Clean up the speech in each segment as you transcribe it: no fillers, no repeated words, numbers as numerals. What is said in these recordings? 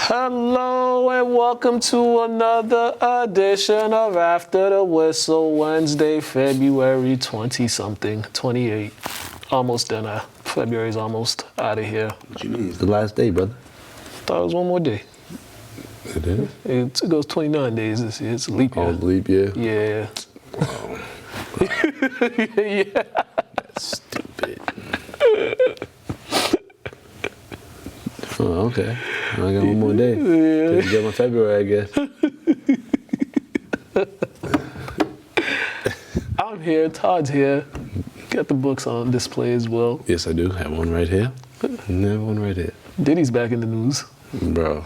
Hello and welcome to another edition of After the Whistle, Wednesday, February 20-something, 28. Almost done. February's almost out of here. What you mean? It's the last day, brother. Thought it was one more day. It is? It goes 29 days this year. It's a leap year. Oh, leap year? Yeah. Wow. Yeah. That's stupid. Oh, okay. I got one more day. Yeah. You got my February, I guess. I'm here. Todd's here. Got the books on display as well. Yes, I do. Have one right here. And have one right here. Diddy's back in the news. Bro.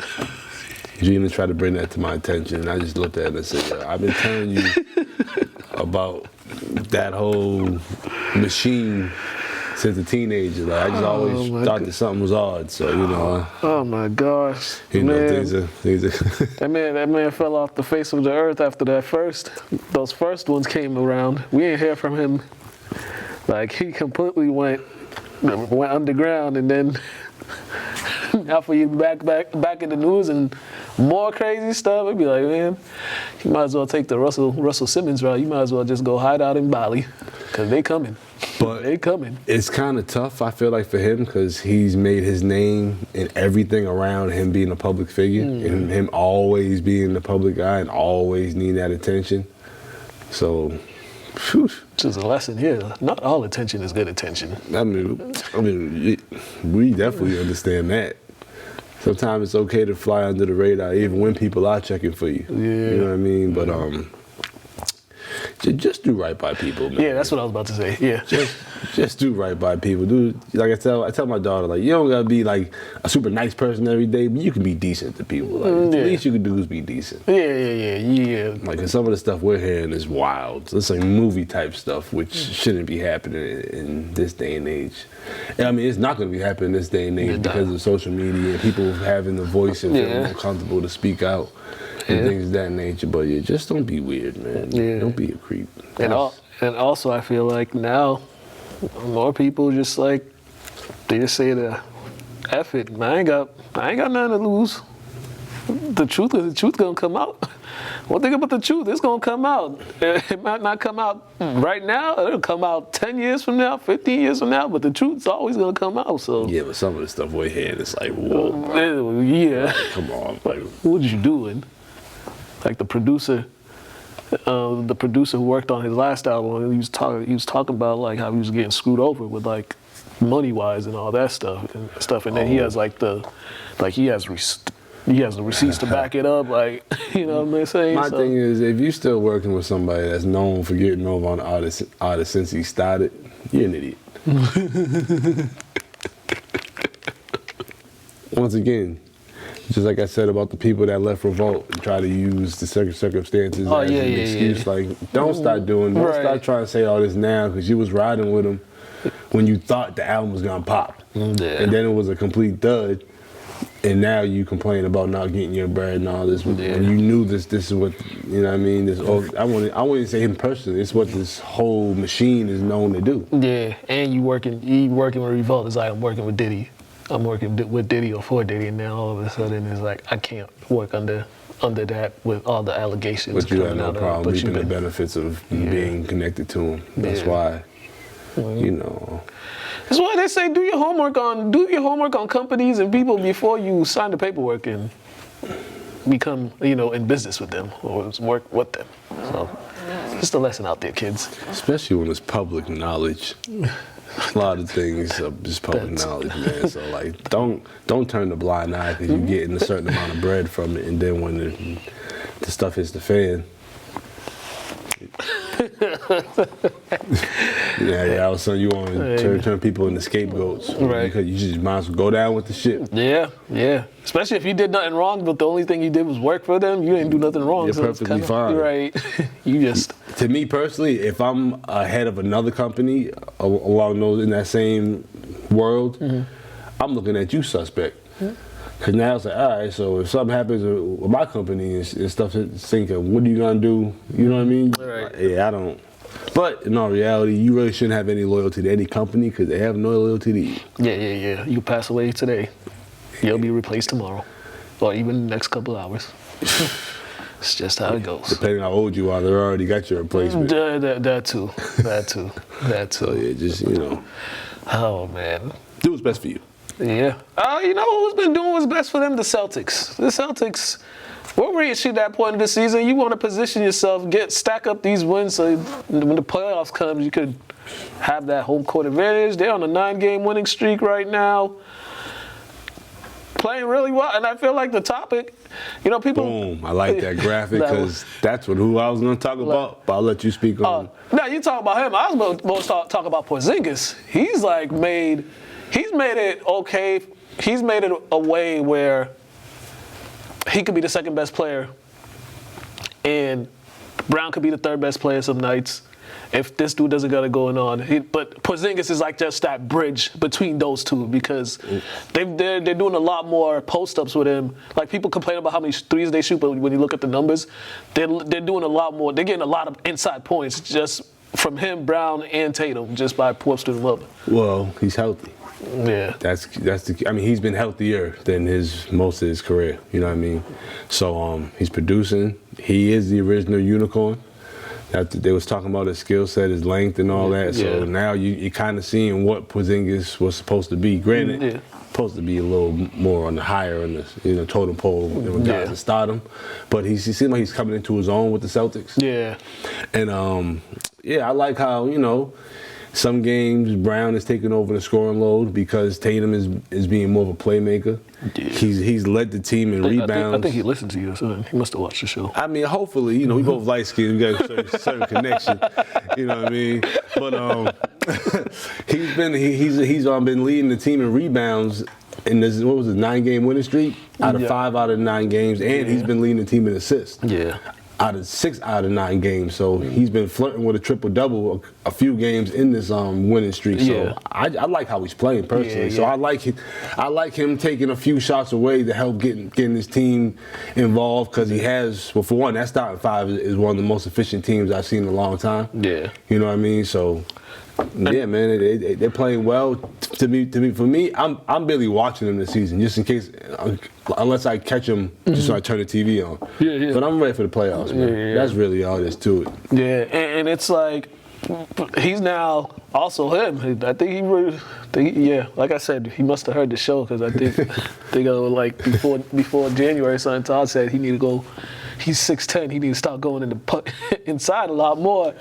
Gina tried to bring that to my attention, and I just looked at it and said, yo, I've been telling you about that whole machine since a teenager. Like, I just always thought that something was odd. So, you know. Oh my gosh. You know, things are that man fell off the face of the earth after those first ones came around. We didn't hear from him. Like, he completely went underground, and then now for you back in the news and more crazy stuff, it'd be like, man, you might as well take the Russell Simmons route. You might as well just go hide out in Bali, because they coming. But they coming. It's kind of tough, I feel like, for him, because he's made his name and everything around him being a public figure, and him always being the public eye and always needing that attention. So, whew. Just a lesson here. Not all attention is good attention. I mean, we definitely understand that. Sometimes it's okay to fly under the radar, even when people are checking for you. Yeah. You know what I mean? But just do right by people, man. Yeah, that's what I was about to say. Yeah. Just do right by people. Like I tell my daughter, like, you don't gotta be like a super nice person every day, but you can be decent to people. Like, the least you can do is be decent. Yeah. Like, some of the stuff we're hearing is wild. It's like movie type stuff, which shouldn't be happening in this day and age. And I mean, it's not gonna be happening in this day and age because of social media and people having the voice and feeling more comfortable to speak out. And things of that nature, but just don't be weird, man. Yeah. Don't be a creep. And also, I feel like now more people just like they just say F it. I ain't got nothing to lose. The truth gonna come out. One thing about the truth, it's gonna come out. It might not come out right now. It'll come out 10 years from now, 15 years from now. But the truth's always gonna come out. So yeah, but some of the stuff we're hearing, it's like, whoa. Yeah. Like, come on. Like, what you doing? Like the producer who worked on his last album, he was talking about like how he was getting screwed over with like money wise and all that stuff, and then he has he has the receipts to back it up, like, you know what I'm saying? My thing is, if you're still working with somebody that's known for getting over on artists since he started, you're an idiot. Once again, just like I said about the people that left Revolt and try to use the circumstances as an excuse, like, don't start start trying to say all this now, because you was riding with them when you thought the album was gonna pop, and then it was a complete dud, and now you complain about not getting your bread and all this. When you knew this is what, you know what I mean? I wouldn't say him personally. It's what this whole machine is known to do. Yeah, and you working with Revolt. It's like I'm working with Diddy. I'm working with Diddy or for Diddy, and now all of a sudden it's like I can't work under that with all the allegations. But you have no problem reaping the benefits of being connected to him. That's why, you know. That's why they say do your homework on companies and people before you sign the paperwork and become, in business with them or work with them. So just a lesson out there, kids. Especially when it's public knowledge. A lot of things are just public knowledge, man. So, like, don't turn the blind eye because you're getting a certain amount of bread from it, and then when the stuff hits the fan, all of a sudden you want to turn people into scapegoats, right? Because you just might as well go down with the ship. Yeah. Especially if you did nothing wrong, but the only thing you did was work for them. You didn't do nothing wrong. You're perfectly fine, right? You just. To me personally, if I'm ahead of another company along those in that same world, I'm looking at you suspect. Because now it's like, all right, so if something happens with my company and stuff sinking, what are you going to do? You know what I mean? Right. Yeah, I don't. But in all reality, you really shouldn't have any loyalty to any company because they have no loyalty to you. Yeah. You pass away today. You'll be replaced tomorrow. or even the next couple hours. It's just how it goes. Depending on how old you are, they already got your replacement. That too. So yeah, just Oh man. Do what's best for you. Yeah. You know who's been doing what's best for them? The Celtics. The Celtics. We're reaching that point of the season. You want to position yourself, stack up these wins, so when the playoffs come, you could have that home court advantage. They're on a 9-game winning streak right now, playing really well. And I feel like the topic, people. Boom! I like that graphic because that's who I was going to talk about. But I'll let you speak on. No, you talk about him. I was going to talk about Porzingis. He's made it okay. He's made it a way where he could be the second best player, and Brown could be the third best player some nights if this dude doesn't got it going on. But Porzingis is like just that bridge between those two because they're doing a lot more post-ups with him. Like people complain about how many threes they shoot, but when you look at the numbers, they're doing a lot more. They're getting a lot of inside points just from him, Brown, and Tatum just by posting them up. Well, he's healthy. Yeah, that's the. I mean, he's been healthier than most of his career. You know what I mean? So he's producing. He is the original unicorn. They was talking about his skill set, his length, and all that. So now you're kind of seeing what Porzingis was supposed to be. Granted, supposed to be a little more on the higher in the totem pole in regards to stardom, but he seems like he's coming into his own with the Celtics. Yeah, and I like how some games Brown is taking over the scoring load because Tatum is being more of a playmaker. Yeah. He's led the team in rebounds. I think he listened to you, so he must have watched the show. I mean, hopefully, we both light skinned, we got a certain connection. You know what I mean? But he's been leading the team in rebounds in this 9-game winning streak out of 5 out of 9 games, and he's been leading the team in assists. Yeah. Out of 6 out of 9 games, so he's been flirting with a triple-double a few games in this winning streak. So I like how he's playing personally. So I like him taking a few shots away to help getting his team involved because he has. Well, for one, that starting 5 is one of the most efficient teams I've seen in a long time. Yeah, you know what I mean. So. Yeah, man, they're playing well. For me, I'm barely watching them this season, just in case, unless I catch them, just so I turn the TV on. Yeah. But I'm ready for the playoffs, man. Yeah. That's really all there is to it. Yeah, and it's like he's now also him. I think like I said, he must have heard the show because I think like before January, something Todd said he need to go. He's 6'10". He needs to start going inside a lot more.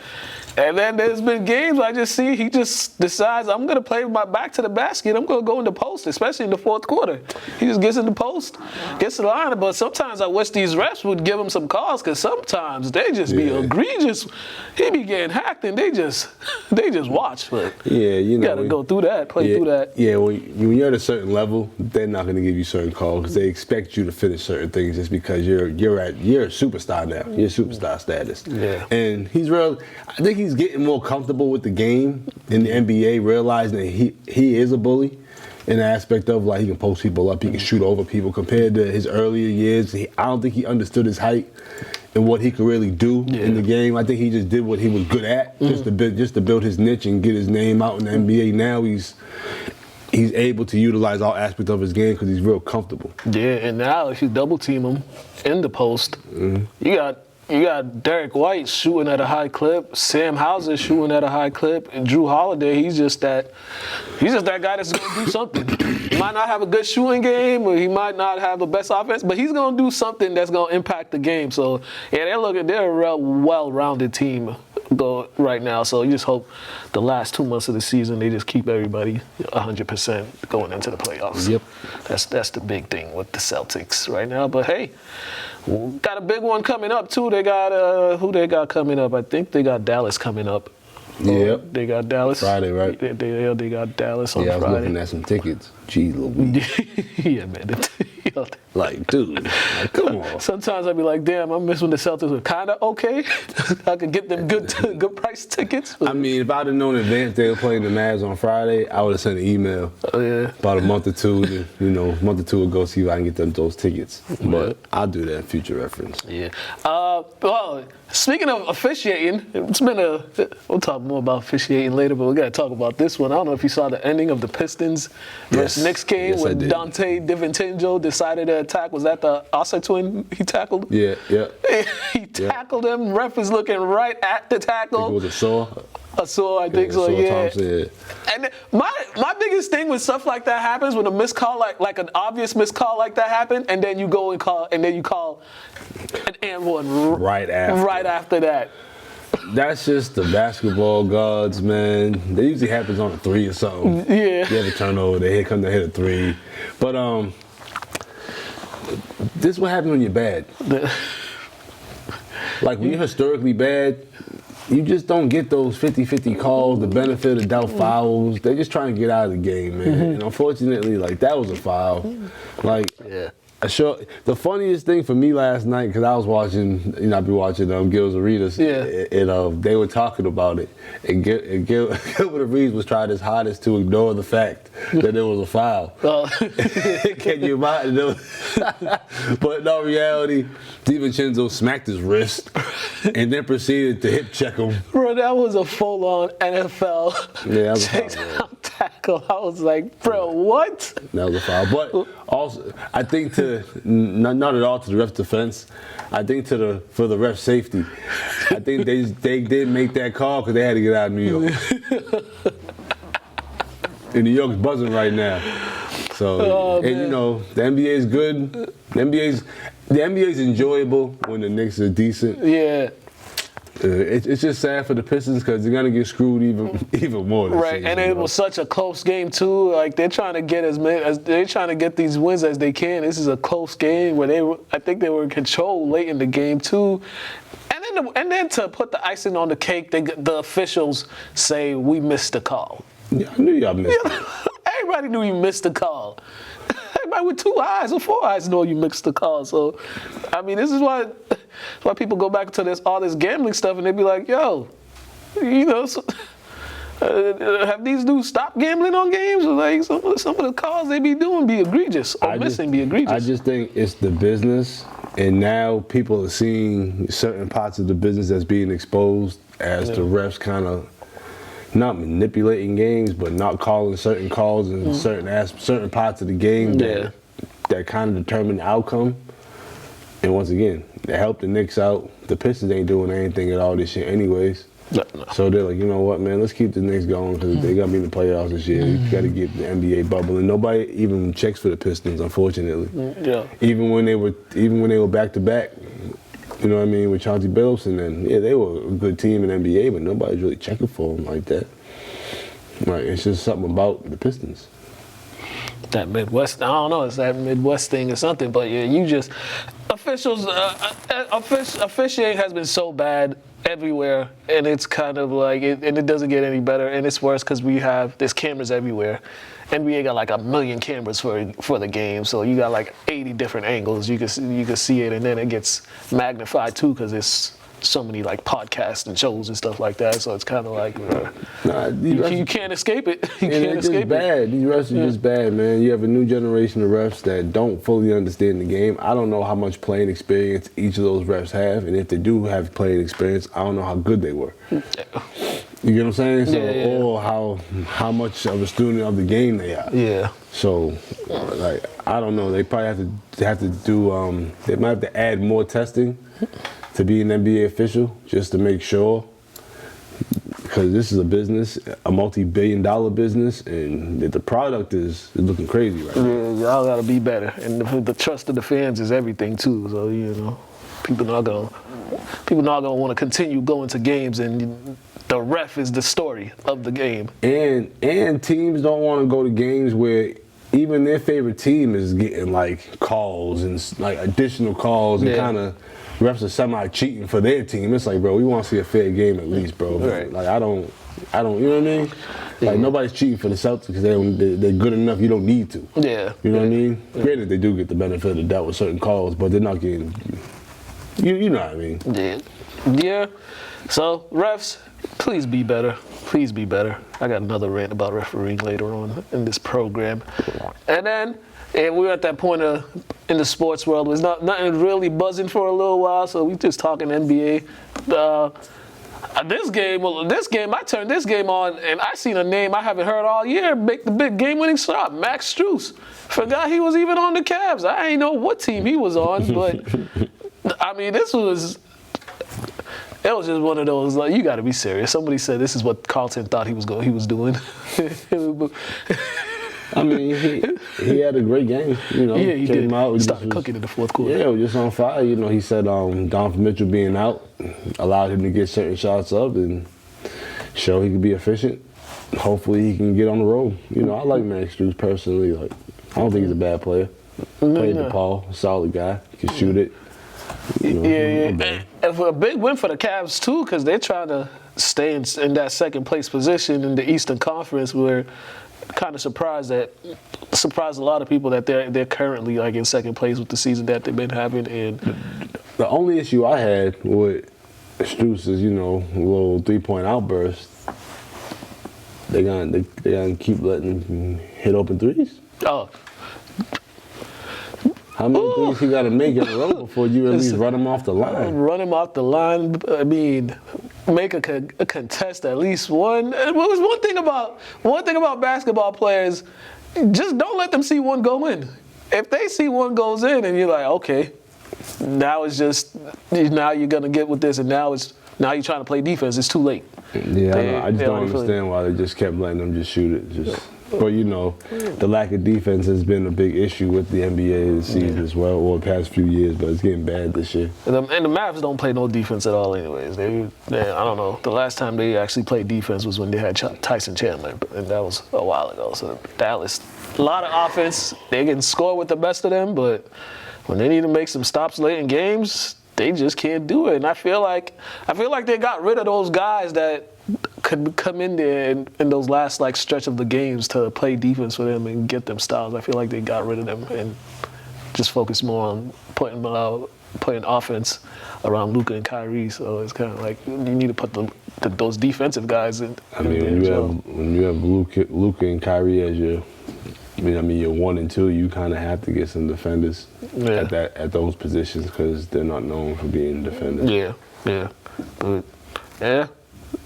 And then there's been games I just see he just decides I'm going to play with my back to the basket. I'm going to go in the post, especially in the fourth quarter. He just gets in the post, gets to the line. But sometimes I wish these refs would give him some calls because sometimes they just be egregious. He be getting hacked and they just watch. But you got to go through that, play through that. Yeah, when you're at a certain level, they're not going to give you certain calls because they expect you to finish certain things just because you're a superstar now. You're superstar status. Yeah. And I think he's getting more comfortable with the game in the NBA, realizing that he is a bully in the aspect of like he can post people up, he can shoot over people. Compared to his earlier years, I don't think he understood his height and what he could really do in the game. I think he just did what he was good at, just to build his niche and get his name out in the NBA. Now he's able to utilize all aspects of his game because he's real comfortable. Yeah, and now if you double team him in the post, you got Derek White shooting at a high clip, Sam Hauser shooting at a high clip, and Drew Holiday, he's just that guy that's going to do something. He might not have a good shooting game, or he might not have the best offense, but he's going to do something that's going to impact the game. So, they're a real well-rounded team right now. So you just hope the last 2 months of the season, they just keep everybody 100% going into the playoffs. Yep. That's the big thing with the Celtics right now. But, hey, got a big one coming up, too. They got, who they got coming up? I think they got Dallas coming up. Yep. They got Dallas. Friday, right? They got Dallas on Friday. Yeah, I was looking at some tickets. Gee Louise. Yeah, man. Like, dude, come on. Sometimes I'd be like, damn, I miss when the Celtics were kind of okay. I could get them good price tickets. I mean, if I'd have known in advance they were playing the Mavs on Friday, I would have sent an email about a month or two, ago, see if I can get those tickets. But I'll do that in future reference. Yeah. Well, speaking of officiating, we'll talk more about officiating later, but we got to talk about this one. I don't know if you saw the ending of the Pistons versus Knicks game when Dante DiVincenzo decided to attack. Was that the Asa twin he tackled? Yeah. He tackled him. Ref is looking right at the tackle. I think it was a saw, I think so, yeah. Thompson, And my biggest thing when stuff like that happens, when a missed call, like an obvious missed call like that happened, and then you go and call an and one right after that. That's just the basketball gods, man. That usually happens on a 3 or something. Yeah. You have a turnover, they come to hit a 3. But this is what happens when you're bad. Like when you're historically bad, you just don't get those 50-50 calls, the benefit of doubt fouls. They're just trying to get out of the game, man. And unfortunately, like, that was a foul. Like, the funniest thing for me last night, because I was watching, I'd be watching Gil's Arenas, and they were talking about it. And Gilbert Arenas was trying his hardest to ignore the fact that there was a foul. Can you imagine? But in all reality, DiVincenzo smacked his wrist and then proceeded to hip check him. Bro, that was a full-on NFL takedown tackle. I was like, bro, what? That was a foul. But also, I think not at all to the ref's defense. I think for the ref's safety. I think they did make that call because they had to get out of New York. And New York's buzzing right now. So, the NBA is good. The NBA is enjoyable when the Knicks are decent. Yeah. It's just sad for the Pistons because they're gonna get screwed even more. Right, and it was such a close game too. Like they're trying to get these wins as they can. This is a close game where I think they were in control late in the game too. And then to put the icing on the cake, the officials say we missed the call. Yeah, I knew y'all missed it. Everybody knew you missed the call. Everybody with 2 eyes or 4 eyes know you missed the call. So, I mean, this is why people go back to all this gambling stuff and they be like, yo, have these dudes stopped gambling on games? Or like some of the calls they be doing be egregious or be egregious. I just think it's the business, and now people are seeing certain parts of the business as being exposed as the refs kind of not manipulating games, but not calling certain calls in certain parts of the game that kind of determine the outcome. And once again, they help the Knicks out. The Pistons ain't doing anything at all this year anyways. No. So they're like, you know what, man, let's keep the Knicks going because they got to be in the playoffs this year. You got to get the NBA bubble. And nobody even checks for the Pistons, unfortunately. Yeah. Even when they were back-to-back, you know what I mean, with Chauncey Billups, and then they were a good team in the NBA, but nobody's really checking for them like that. Like, it's just something about the Pistons. That Midwest, I don't know, it's that Midwest thing or something, but yeah, you just, officiating has been so bad everywhere, and it's kind of like, and it doesn't get any better, and it's worse because there's cameras everywhere. NBA got like 1 million cameras for the game, so you got like 80 different angles. You can see it, and then it gets magnified too because it's so many like podcasts and shows and stuff like that. So it's kind of like you can't escape it. You can't escape it. These refs are just bad, man. You have a new generation of refs that don't fully understand the game. I don't know how much playing experience each of those refs have, and if they do have playing experience, I don't know how good they were. You get what I'm saying? So, or how much of a student of the game they are. Yeah. So, like, I don't know. They probably have to do. They might have to add more testing to be an NBA official just to make sure, because this is a business, a multi-billion-dollar business, and the product is looking crazy right now. Yeah, y'all gotta be better, and the trust of the fans is everything too. So people not gonna want to continue going to games and. The ref is the story of the game. And teams don't want to go to games where even their favorite team is getting like calls and like additional calls and kind of refs are somehow cheating for their team. It's like, bro, we want to see a fair game at least, bro. Right. Like I don't, you know what I mean? Like nobody's cheating for the Celtics because they're good enough. You don't need to. Yeah. You know what I mean? Yeah. Granted, they do get the benefit of the doubt with certain calls, but they're not getting. You know what I mean? Yeah. Yeah. So refs. Please be better. Please be better. I got another rant about refereeing later on in this program. And we're at that point in the sports world. There's nothing really buzzing for a little while, so we just talking NBA. This game, I turned this game on, and I seen a name I haven't heard all year make the big game-winning shot, Max Strus. Forgot he was even on the Cavs. I ain't know what team he was on, but I mean, it was just one of those, like, you got to be serious. Somebody said this is what Carlton thought he was doing. I mean, he had a great game, you know. Yeah, he did. Started cooking in the fourth quarter. Yeah, just on fire. You know, he said Donovan Mitchell being out allowed him to get certain shots up and show he could be efficient. Hopefully he can get on the road. You know, I like Max Strus personally. Like, I don't think he's a bad player. Played DePaul, solid guy, can shoot it. You know, yeah. And for a big win for the Cavs too, because they're trying to stay in that second place position in the Eastern Conference, where kind of surprised a lot of people that they're currently like in second place with the season that they've been having. And the only issue I had with Strus is, you know, a little 3-point outburst. They gonna keep letting him hit open threes. Oh. How many threes he got to make in a row before you at least run him off the line? Run him off the line. I mean, make a contest at least one. One thing about basketball players, just don't let them see one go in. If they see one goes in, and you're like, okay, now you're gonna get with this, and now you're trying to play defense. It's too late. Yeah, I just don't understand why they just kept letting them just shoot it. But, you know, the lack of defense has been a big issue with the NBA this season as well, or the past few years, but it's getting bad this year. And the Mavs don't play no defense at all anyways. They I don't know. The last time they actually played defense was when they had Tyson Chandler, and that was a while ago. So Dallas, a lot of offense. They can score with the best of them, but when they need to make some stops late in games, they just can't do it. And I feel like they got rid of those guys that could come in there in those last like stretch of the games to play defense for them and get them styles. I feel like they got rid of them and just focused more on putting offense around Luka and Kyrie. So it's kind of like you need to put those defensive guys in. I mean, when you have Luka and Kyrie as your 1 and 2, you kind of have to get some defenders at those positions because they're not known for being defenders. Yeah. But, yeah.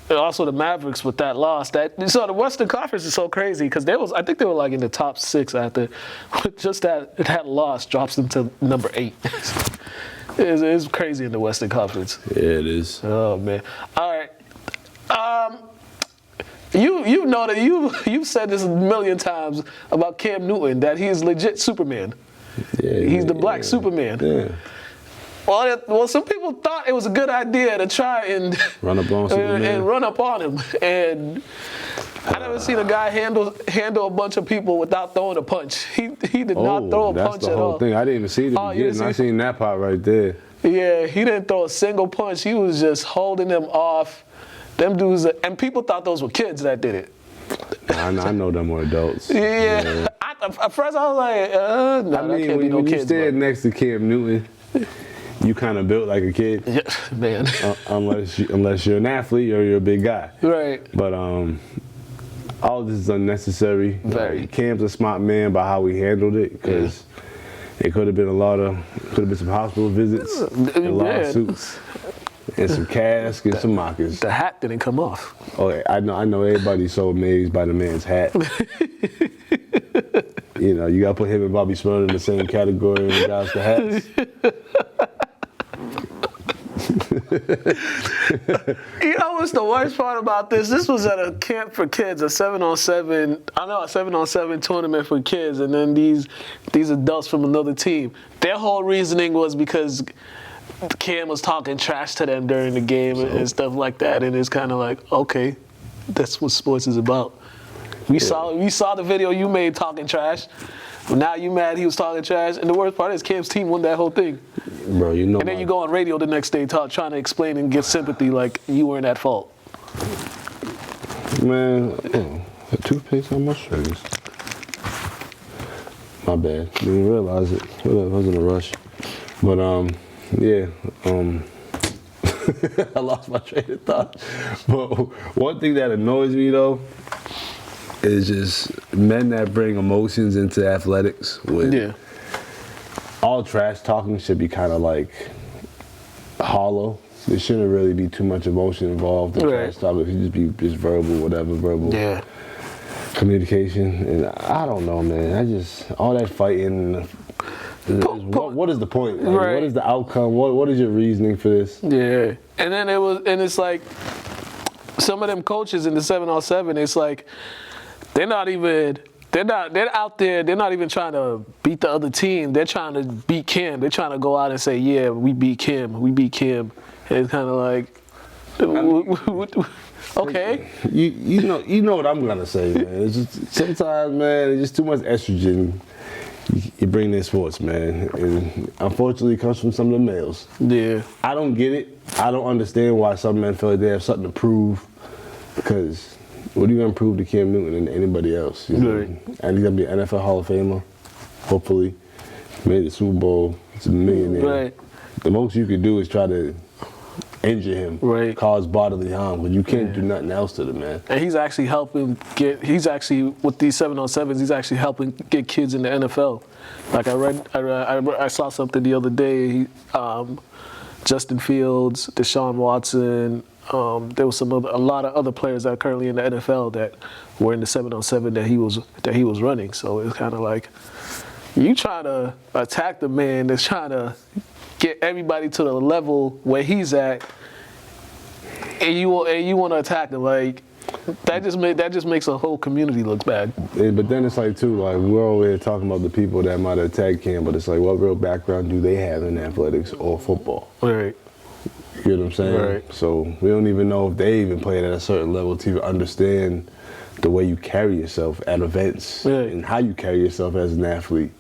And also the Mavericks with that loss. So the Western Conference is so crazy because I think they were like in the top 6 after. Just that loss drops them to number 8. It's crazy in the Western Conference. Yeah, it is. Oh man. All right. You know that you've said this a million times about Cam Newton, that he's legit Superman. Yeah, he's the black Superman. Yeah. Well, some people thought it was a good idea to try and run up on Superman and run up on him. And I never seen a guy handle a bunch of people without throwing a punch. He did not throw a punch at all. That's the whole thing. I didn't even see the beginning. I seen that part right there. Yeah, he didn't throw a single punch. He was just holding them off. Them dudes, and people thought those were kids that did it. I know them were adults. Yeah. At first I was like, no, that can't be no kids. When you stand next to Cam Newton, you kind of built like a kid. Yeah, man. Unless you're an athlete or you're a big guy. Right. But all this is unnecessary. Very. Cam's a smart man by how he handled it, because it could have been some hospital visits, and lawsuits, and some casks and some mockers. The hat didn't come off. Oh, I know everybody's so amazed by the man's hat. You know, you gotta put him and Bobby Smurder in the same category in regards to hats. You know what's the worst part about this? This was at a camp for kids, a 7-on-7 tournament for kids, and then these adults from another team. Their whole reasoning was because Cam was talking trash to them during the game and stuff like that, and it's kind of like, okay, that's what sports is about. We saw the video you made talking trash. Now you mad he was talking trash, and the worst part is Cam's team won that whole thing. Bro, you know. And then you go on radio the next day trying to explain and get sympathy like you weren't at fault. Man, a toothpaste on my shoulders. My bad. Didn't realize it. I was in a rush. But I lost my train of thought. But one thing that annoys me though is just men that bring emotions into athletics. All trash talking should be kind of like hollow. there shouldn't really be too much emotion involved in trash talk. It should just be verbal, whatever, verbal communication. And I don't know, man. All that fighting. What is the point? Like, what is the outcome? What is your reasoning for this? Yeah, and then it's like some of them coaches in the 7-on-7. It's like they're out there. They're not even trying to beat the other team. They're trying to beat Kim. They're trying to go out and say, yeah, we beat Kim. We beat Kim. And it's kind of like, okay. You know what I'm gonna say, man. It's just, sometimes, man, it's just too much estrogen. You bring in sports, man, and unfortunately it comes from some of the males. Yeah. I don't get it. I don't understand why some men feel like they have something to prove, because what are you going to prove to Cam Newton and anybody else? You know? And he's going to be an NFL Hall of Famer, hopefully. Made the Super Bowl. He's a millionaire. Right. The most you could do is try to injure him, cause bodily harm, but you can't do nothing else to the man. And he's actually helping with these 7-on-7s, he's actually helping get kids in the NFL. Like I saw something the other day, Justin Fields, Deshaun Watson, there was a lot of other players that are currently in the NFL that were in the 7-on-7 that he was running. So it's kind of like, you trying to attack the man that's trying to get everybody to the level where he's at, and you want to attack him. Like that just makes a whole community look bad. Yeah, but then it's like too, like we're over here talking about the people that might attack Cam, but it's like, what real background do they have in athletics or football? Right. You know what I'm saying? Right. So we don't even know if they even played at a certain level to even understand the way you carry yourself at events and how you carry yourself as an athlete.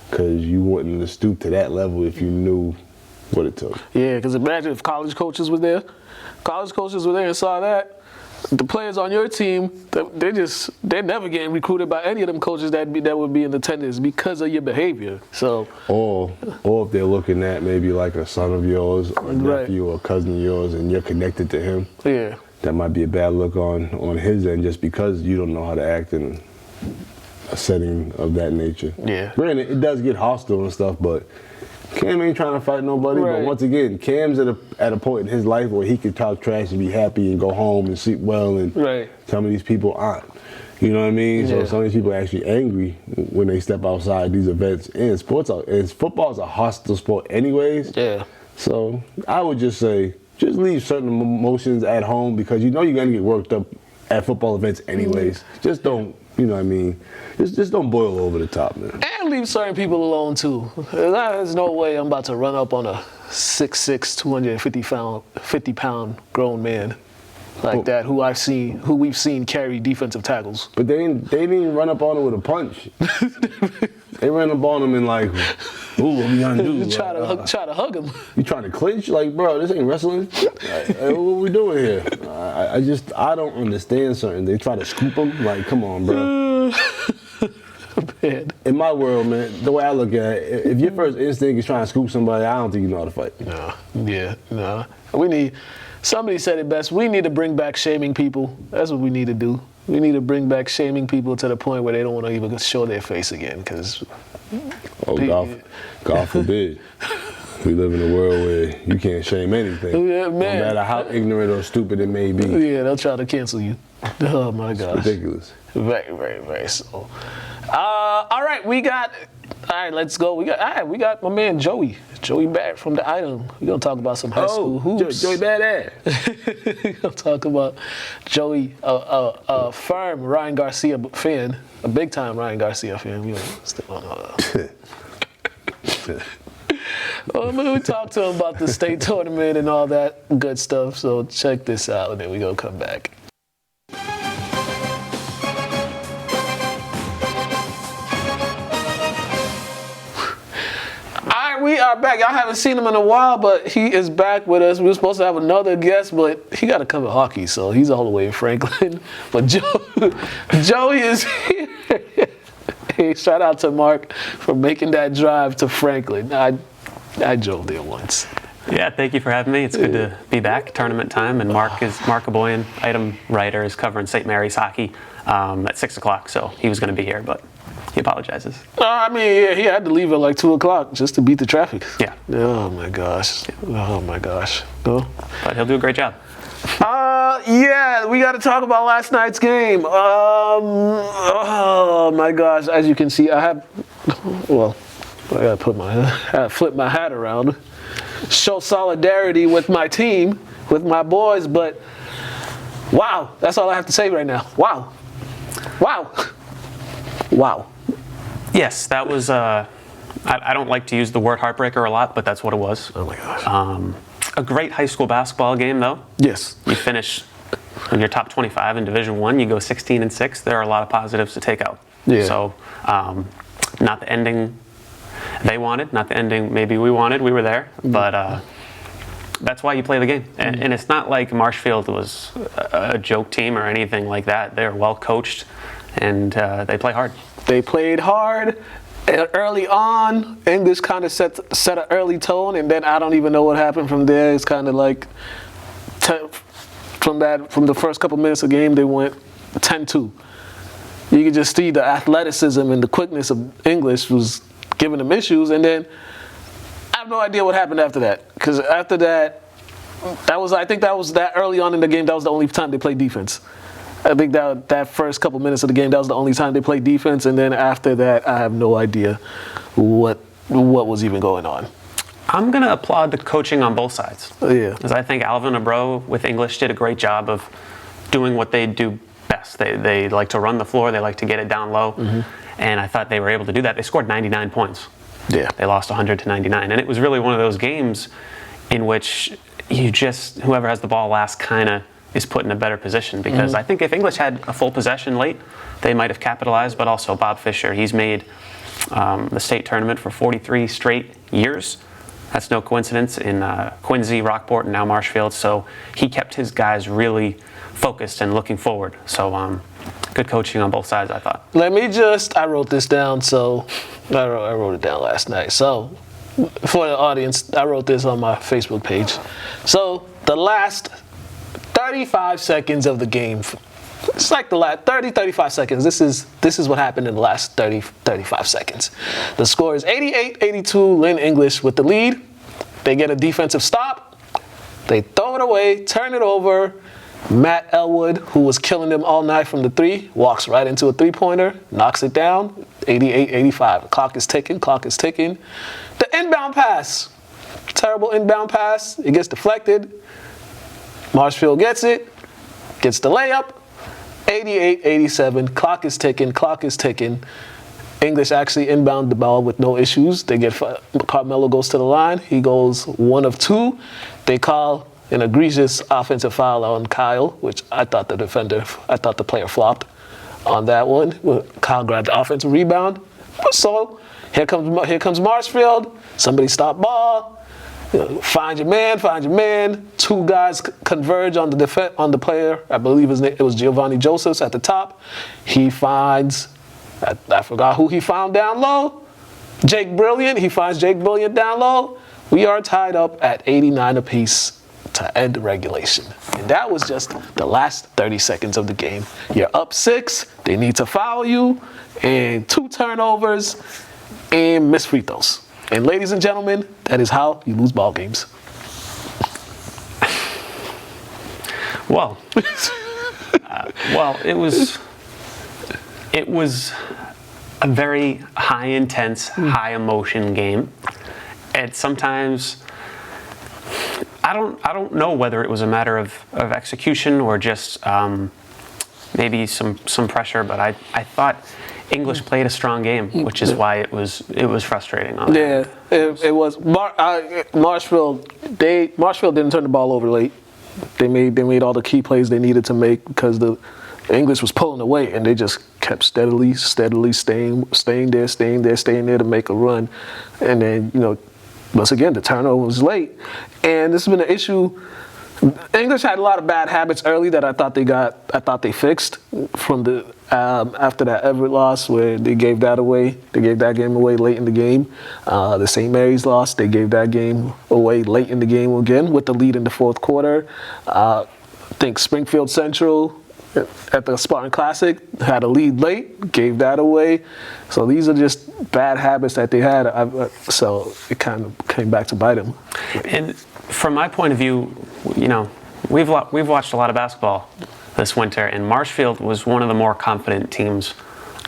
Because you wouldn't have stooped to that level if you knew what it took. Yeah, because imagine if college coaches were there. College coaches were there and saw that. The players on your team, they're never getting recruited by any of them coaches that would be in attendance because of your behavior. So, or if they're looking at maybe like a son of yours or a nephew or a cousin of yours and you're connected to him. Yeah. That might be a bad look on his end just because you don't know how to act in a setting of that nature. Yeah. Granted, it does get hostile and stuff, but Cam ain't trying to fight nobody. Right. But once again, Cam's at a point in his life where he can talk trash and be happy and go home and sleep well, and some of these people aren't. You know what I mean? Yeah. So some of these people are actually angry when they step outside these events. And football is a hostile sport anyways. Yeah. So I would just say, just leave certain emotions at home, because you know you're going to get worked up at football events anyways. Just don't, you know what I mean? Just don't boil over the top, man. And leave certain people alone, too. There's no way I'm about to run up on a 6'6", 250-pound grown man like that who we've seen carry defensive tackles. But they didn't even run up on him with a punch. They ran up on him and like, ooh, what we gonna do? Try to hug him. You trying to clinch? Like, bro, this ain't wrestling. Like, what we doing here? I don't understand certain. They try to scoop him. Like, come on, bro. Man. In my world, man, the way I look at it, if your first instinct is trying to scoop somebody, I don't think you know how to fight. No. Somebody said it best. We need to bring back shaming people. That's what we need to do. We need to bring back shaming people to the point where they don't want to even show their face again. Because God forbid. We live in a world where you can't shame anything, no matter how ignorant or stupid it may be. Yeah, they'll try to cancel you. Oh my gosh, it's ridiculous. Very, very, very so. All right, let's go. We got my man Joey Barrett from the Item. We're gonna talk about some high school hoops. Joey Barrett. We're gonna talk about Joey, a firm Ryan Garcia fan, a big time Ryan Garcia fan. We talked to him about the state tournament and all that good stuff. So check this out, and then we're gonna come back. We are back. Y'all haven't seen him in a while, but he is back with us. We were supposed to have another guest, but he got to cover hockey, so he's all the way in Franklin. But Joey is here. Hey, shout out to Mark for making that drive to Franklin. I drove there once. Yeah, thank you for having me. It's good to be back. Tournament time, and Mark Kabongo, Item writer, is covering St. Mary's hockey at 6 o'clock, so he was going to be here, but He apologizes. I mean, yeah, he had to leave at like 2 o'clock just to beat the traffic. Yeah. Oh my gosh. Oh my gosh. No. But he'll do a great job. Yeah, we got to talk about last night's game. Oh my gosh. As you can see, I gotta flip my hat around, show solidarity with my team, with my boys. But wow, that's all I have to say right now. Wow. Yes, that was. I don't like to use the word heartbreaker a lot, but that's what it was. Oh my gosh. A great high school basketball game, though. Yes. You finish in your top 25 in Division I. You go 16-6. There are a lot of positives to take out. Yeah. So, not the ending they wanted, not the ending maybe we wanted. We were there, but that's why you play the game. And it's not like Marshfield was a joke team or anything like that. They're well coached, and they play hard. They played hard. Early on, English kind of set an early tone, and then I don't even know what happened from there. It's kind of like from the first couple minutes of the game, they went 10-2. You could just see the athleticism and the quickness of English was giving them issues, and then I have no idea what happened after that. Because after that, I think that was that early on in the game. That was the only time they played defense. I think that first couple minutes of the game, that was the only time they played defense, and then after that, I have no idea what was even going on. I'm going to applaud the coaching on both sides. Yeah. Because I think Alvin Abro with English did a great job of doing what they do best. They like to run the floor. They like to get it down low. Mm-hmm. And I thought they were able to do that. They scored 99 points. Yeah. They lost 100-99. And it was really one of those games in which whoever has the ball last kind of is put in a better position, because I think if English had a full possession late, they might have capitalized. But also Bob Fisher, he's made the state tournament for 43 straight years. That's no coincidence in Quincy, Rockport, and now Marshfield. So he kept his guys really focused and looking forward. So good coaching on both sides, I thought. I wrote this down, so I wrote it down last night. So for the audience, I wrote this on my Facebook page. So the last 35 seconds of the game. It's like the last 35 seconds. This is what happened in the last 35 seconds. The score is 88-82, Lynn English with the lead. They get a defensive stop. They throw it away, turn it over. Matt Elwood, who was killing them all night from the three, walks right into a three-pointer, knocks it down, 88-85. The clock is ticking. The inbound pass. Terrible inbound pass. It gets deflected. Marshfield gets it, gets the layup, 88-87, clock is ticking. English actually inbound the ball with no issues. Carmelo goes to the line, he goes 1 of 2. They call an egregious offensive foul on Kyle, which I thought the player flopped on that one. Kyle grabbed the offensive rebound. So here comes Marshfield, somebody stop ball. Find your man. 2 guys converge on the player. I believe it was Giovanni Josephs at the top. He finds, I forgot who he found down low. Jake Brilliant. He finds Jake Brilliant down low. We are tied up at 89 apiece to end regulation. And that was just the last 30 seconds of the game. You're up 6. They need to foul you, and 2 turnovers and missed free throws. And ladies and gentlemen, that is how you lose ball games. Well, it was a very high intense, high emotion game. And sometimes I don't know whether it was a matter of execution or just maybe some pressure, but I thought English played a strong game, which is why it was frustrating. Yeah, it was. Marshfield didn't turn the ball over late. They made all the key plays they needed to make because the English was pulling away, and they just kept steadily staying there to make a run. And then once again the turnover was late, and this has been an issue. English had a lot of bad habits early that I thought they fixed from the after that Everett loss where they gave that away. They gave that game away late in the game. The St. Mary's loss, they gave that game away late in the game again with the lead in the fourth quarter. I think Springfield Central at the Spartan Classic, had a lead late, gave that away. So these are just bad habits that they had. So it kind of came back to bite them. And from my point of view, you know, we've watched a lot of basketball this winter, and Marshfield was one of the more confident teams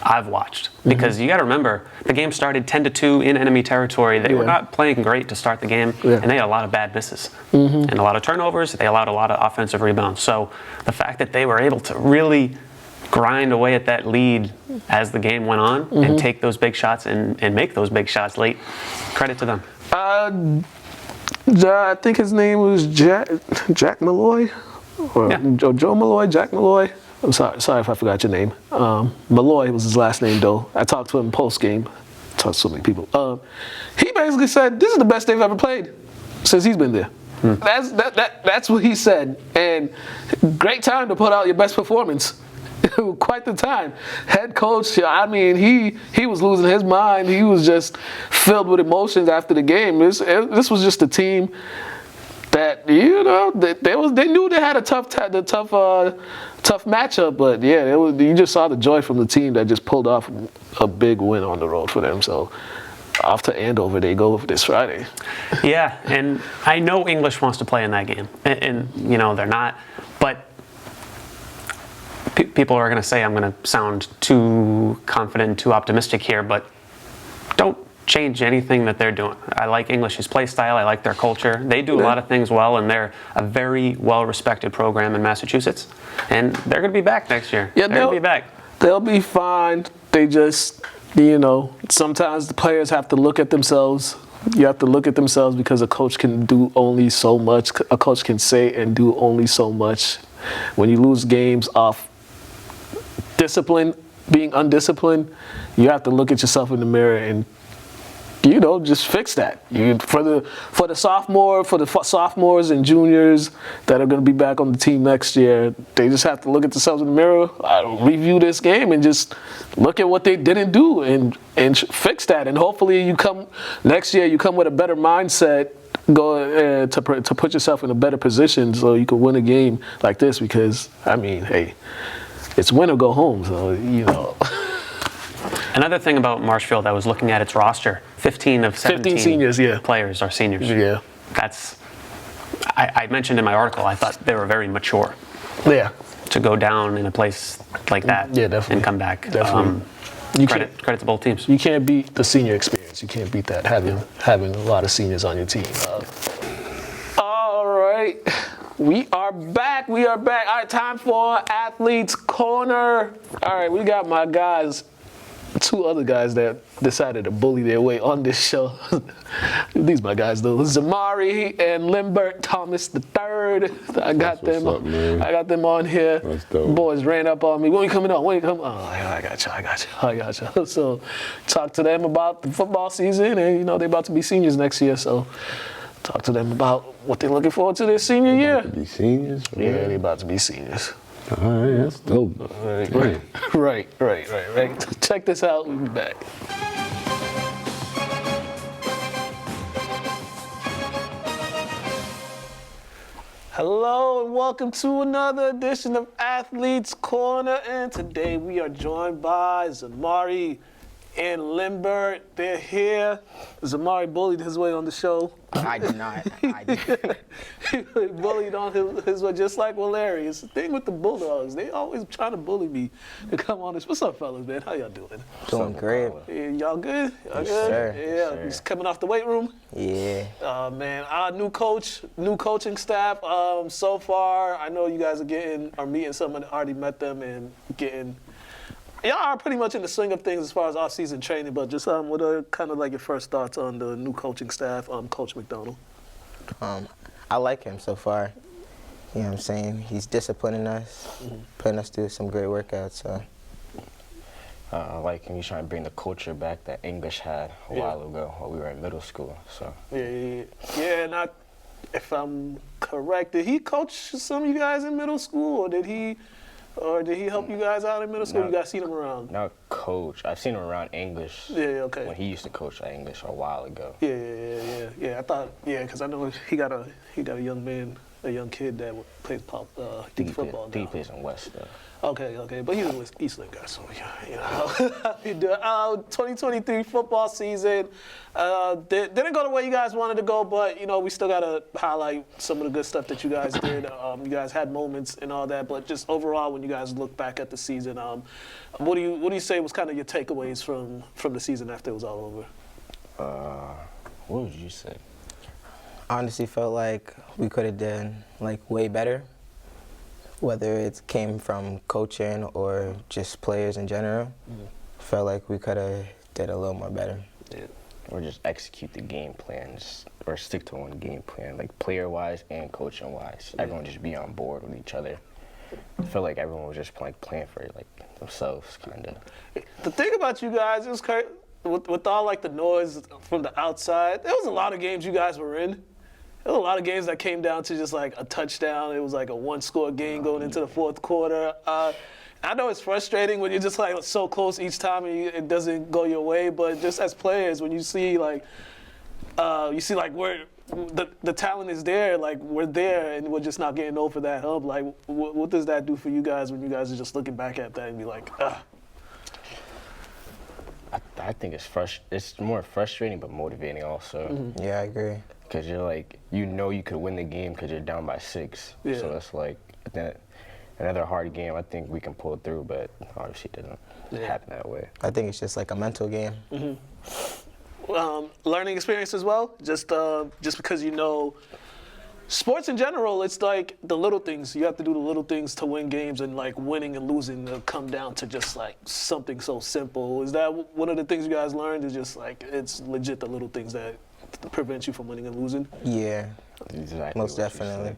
I've watched, because you got to remember the game started 10-2 in enemy territory. They were not playing great to start the game, and they had a lot of bad misses and a lot of turnovers. They allowed a lot of offensive rebounds. So the fact that they were able to really grind away at that lead as the game went on and take those big shots and make those big shots late, credit to them. I think his name was Jack Malloy, or Joe Malloy, Jack Malloy. I'm sorry if I forgot your name. Malloy was his last name, though. I talked to him post game. Talked to so many people. He basically said this is the best they've ever played since he's been there. That's what he said. And great time to put out your best performance. Quite the time. Head coach, I mean, he was losing his mind. He was just filled with emotions after the game. This was just a team that, you know, they knew they had a tough matchup, but yeah, you just saw the joy from the team that just pulled off a big win on the road for them. So off to Andover they go this Friday. Yeah, and I know English wants to play in that game, and you know they're not, but people are going to say I'm going to sound too confident, too optimistic here, but don't change anything that they're doing. I like English's play style. I like their culture. They do a lot of things well, and they're a very well-respected program in Massachusetts. And they're going to be back next year. Yeah, they're going to be back. They'll be fine. They just, you know, sometimes the players have to look at themselves. You have to look at themselves because a coach can do only so much. A coach can say and do only so much. When you lose games off discipline, being undisciplined, you have to look at yourself in the mirror and, you know, just fix that. For the sophomores and juniors that are going to be back on the team next year, they just have to look at themselves in the mirror, review this game, and just look at what they didn't do and fix that. And hopefully, you come next year, you come with a better mindset, to put yourself in a better position so you can win a game like this. Because I mean, hey, it's win or go home. So you know. Another thing about Marshfield, I was looking at its roster. 15 of 17 seniors, players are seniors. Yeah. That's, I mentioned in my article, I thought they were very mature. Yeah. To go down in a place like that and come back. Definitely. Credit to both teams. You can't beat the senior experience. You can't beat that, having a lot of seniors on your team. All right. We are back. All right, time for Athletes Corner. All right, we got my guys. Two other guys that decided to bully their way on this show. These my guys though. Zimari and Limbert Thomas III. I got them on here. That's dope. Boys ran up on me. When you coming on? When you coming? Oh, I got you. So talk to them about the football season, and you know they're about to be seniors next year. So talk to them about what they're looking forward to their senior year. About to be seniors? Yeah, they're about to be seniors. All right, that's dope. Right. Check this out. We'll be back. Hello and welcome to another edition of Athletes Corner. And today we are joined by Zimari and Limbert. They're here. Zimari bullied his way on the show. I did not. He bullied on his way, just like Larry. It's the thing with the Bulldogs. They always trying to bully me to come on this. What's up, fellas, man? How y'all doing? Doing great. Yeah, y'all good? Y'all Yes, good? sir. Yeah, Yes, sir. just coming off the weight room? Yeah. Man, our new coaching staff. So far, I know you guys are meeting someone, already met them and getting. Y'all are pretty much in the swing of things as far as off-season training, but just what are kind of like your first thoughts on the new coaching staff, Coach McDonald? I like him so far. You know what I'm saying? He's disciplining us, putting us through some great workouts. So. I like him. He's trying to bring the culture back that English had a while ago while we were in middle school. So. Yeah, and if I'm correct, did he coach some of you guys in middle school, or did he help you guys out in middle school? You guys seen him around? Not coach. I've seen him around English. Yeah, okay. When he used to coach at English a while ago. Yeah. I thought, because I know he got a young man a young kid that plays football He now. plays in West, though. Okay, but you was Eastland guy, so you know how you do it. 2023 football season didn't go the way you guys wanted to go, but you know we still gotta highlight some of the good stuff that you guys did. You guys had moments and all that, but just overall, when you guys look back at the season, what do you say was kind of your takeaways from the season after it was all over? What would you say? Honestly, felt like we could have done like way better. Whether it came from coaching or just players in general, felt like we could have did a little more better. Yeah. Or just execute the game plans, or stick to one game plan, like player-wise and coaching-wise. Everyone just be on board with each other. I feel like everyone was just playing for like themselves, kind of. The thing about you guys, it was crazy. With all like the noise from the outside, there was a lot of games you guys were in. There was a lot of games that came down to just like a touchdown. It was like a one-score game going into the fourth quarter. I know it's frustrating when you're just like so close each time and it doesn't go your way. But just as players, when you see like where the talent is there, like we're there and we're just not getting over that hump. Like what does that do for you guys when you guys are just looking back at that and be like, I think it's more frustrating but motivating also. Mm-hmm. Yeah, I agree. Because you're like, you know you could win the game because you're down by 6. Yeah. So it's like, another hard game, I think we can pull through, but obviously it doesn't happen that way. I think it's just like a mental game. Learning experience as well, just because you know, sports in general, it's like the little things. You have to do the little things to win games, and like winning and losing come down to just like something so simple. Is that one of the things you guys learned? Is just like it's legit the little things that prevent you from winning and losing? Yeah, exactly. most definitely.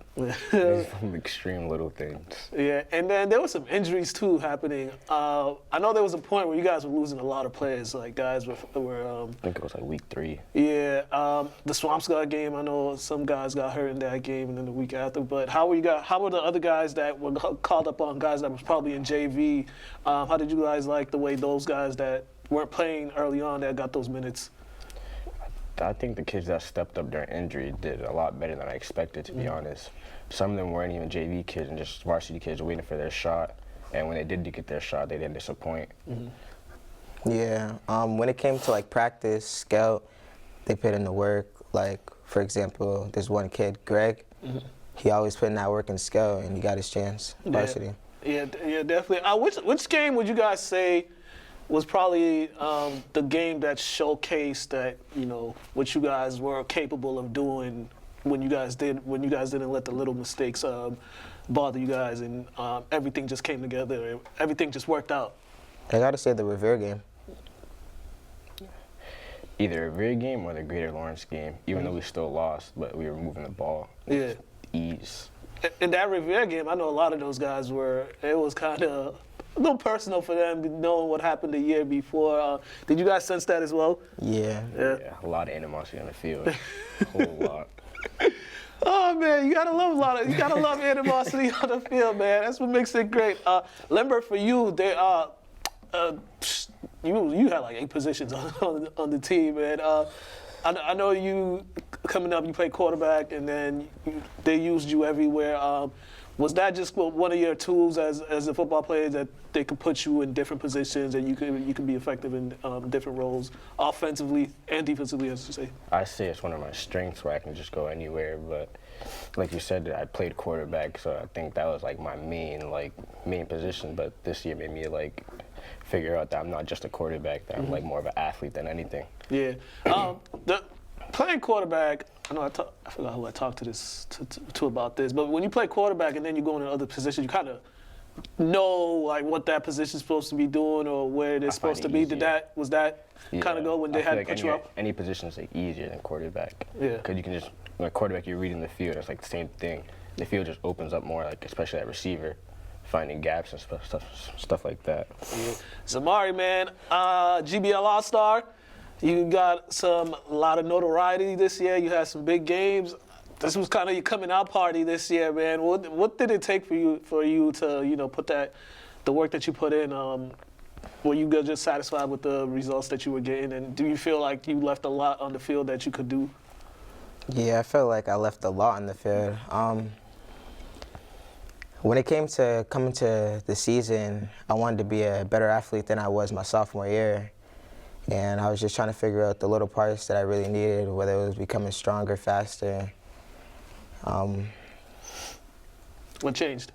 Extreme little things. Yeah, and then there were some injuries too happening. I know there was a point where you guys were losing a lot of players. Like guys were I think it was like week 3. Yeah, the Swampscott game. I know some guys got hurt in that game, and then the week after. But how were the other guys that were called up on? Guys that was probably in JV. How did you guys like the way those guys that weren't playing early on that got those minutes? I think the kids that stepped up during injury did a lot better than I expected, to be honest. Some of them weren't even JV kids and just varsity kids waiting for their shot. And when they did get their shot, they didn't disappoint. Yeah, when it came to like practice, scout, they put in the work. Like, for example, there's one kid, Greg. He always put in that work in scout, and he got his chance, varsity. Yeah, definitely. Which game would you guys say was probably the game that showcased that, you know, what you guys were capable of doing when you guys didn't let the little mistakes bother you guys, and everything just came together and everything just worked out? I gotta say the Revere game. Either a Revere game or the Greater Lawrence game, even though we still lost, but we were moving the ball with ease. In that Revere game, I know a lot of those guys it was kind of a little personal for them, knowing what happened the year before. Did you guys sense that as well? Yeah, a lot of animosity on the field, a whole lot. Oh man, you gotta love animosity on the field, man. That's what makes it great. Limbert, for you, you had like 8 positions on the team, man. I know you coming up, you played quarterback, and then they used you everywhere. Was that just one of your tools as a football player, that they could put you in different positions and you can be effective in different roles, offensively and defensively, as you say? I say it's one of my strengths where I can just go anywhere. But like you said, I played quarterback, so I think that was like my main position. But this year made me like figure out that I'm not just a quarterback, that I'm like more of an athlete than anything. Yeah. Playing quarterback, I know I forgot who I talked to about this, but when you play quarterback and then you go into other positions, you kind of know like what that position's supposed to be doing or where it's supposed to be. Was that kind of go when they had to put you up? Any position's like easier than quarterback. Yeah. Because you can just, like quarterback, you're reading the field. It's like the same thing. The field just opens up more, like especially at receiver, finding gaps and stuff like that. Yeah. Zimari, man, GBL All-Star. You got a lot of notoriety this year. You had some big games. This was kind of your coming out party this year, man. What did it take for you to put the work that you put in? Were you just satisfied with the results that you were getting, and do you feel like you left a lot on the field that you could do? Yeah, I felt like I left a lot on the field. When it came to coming to the season, I wanted to be a better athlete than I was my sophomore year. And I was just trying to figure out the little parts that I really needed, whether it was becoming stronger, faster. What changed?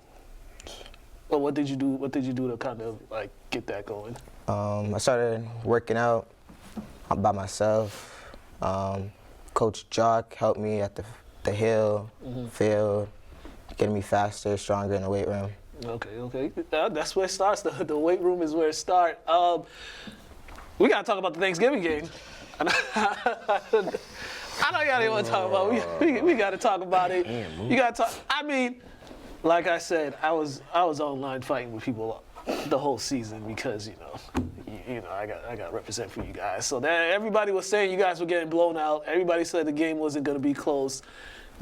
Well, what did you do? What did you do to kind of like get that going? I started working out by myself. Coach Jock helped me at the hill, field, getting me faster, stronger in the weight room. Okay. That's where it starts. The weight room is where it starts. We gotta talk about the Thanksgiving game. I know y'all didn't want to talk about it. We gotta talk about it. You gotta talk. I mean, like I said, I was online fighting with people the whole season because you know I got represent for you guys. So that everybody was saying you guys were getting blown out. Everybody said the game wasn't gonna be close.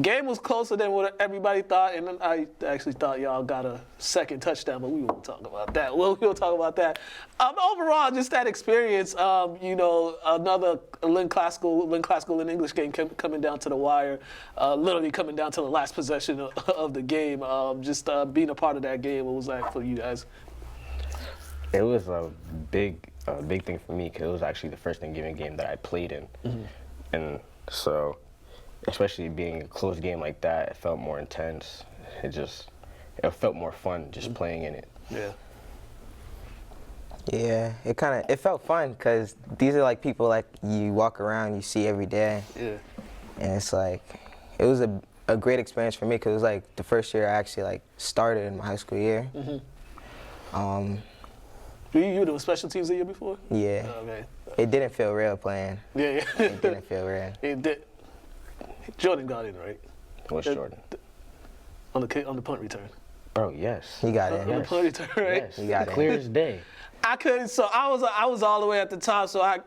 Game was closer than what everybody thought, and I actually thought y'all got a second touchdown, but we won't talk about that. We'll talk about that. Overall, just that experience, another Lynn English game coming down to the wire, literally coming down to the last possession of the game. Just being a part of that game, what was that for you guys? It was a big thing for me because it was actually the first Thanksgiving game that I played in, and so. Especially being a close game like that, it felt more intense. It felt more fun just playing in it. Yeah. Yeah, it felt fun because these are like people like you walk around, you see every day. Yeah. And it's like, it was a great experience for me because it was like the first year I actually like started in my high school year. You were doing special teams the year before? Yeah. Okay. It didn't feel real playing. Yeah. It didn't feel real. It did. Jordan got in, right? What's Jordan? On the punt return. Bro, yes. He got in. On the punt return, right? Yes. He got in. Clear as day. I couldn't. So I was all the way at the top. So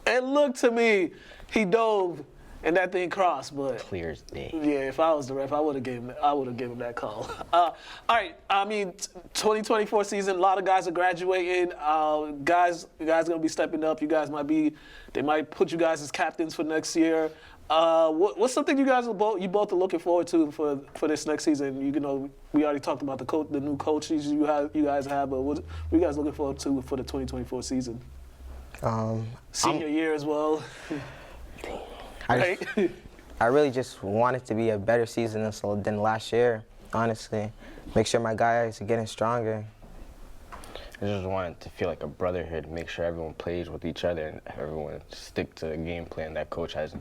it looked to me he dove and that thing crossed, but Clear as day. yeah, if I was the ref, I would have given him that call. All right, I mean, 2024 season, a lot of guys are graduating. Guys gonna be stepping up. They might put you guys as captains for next year. What's something you both are looking forward to for this next season? We already talked about the new coaches you guys have, but what are you guys looking forward to for the 2024 season? Senior year as well. I really just want it to be a better season than last year, honestly. Make sure my guys are getting stronger. I just want it to feel like a brotherhood, make sure everyone plays with each other and everyone stick to the game plan that coach has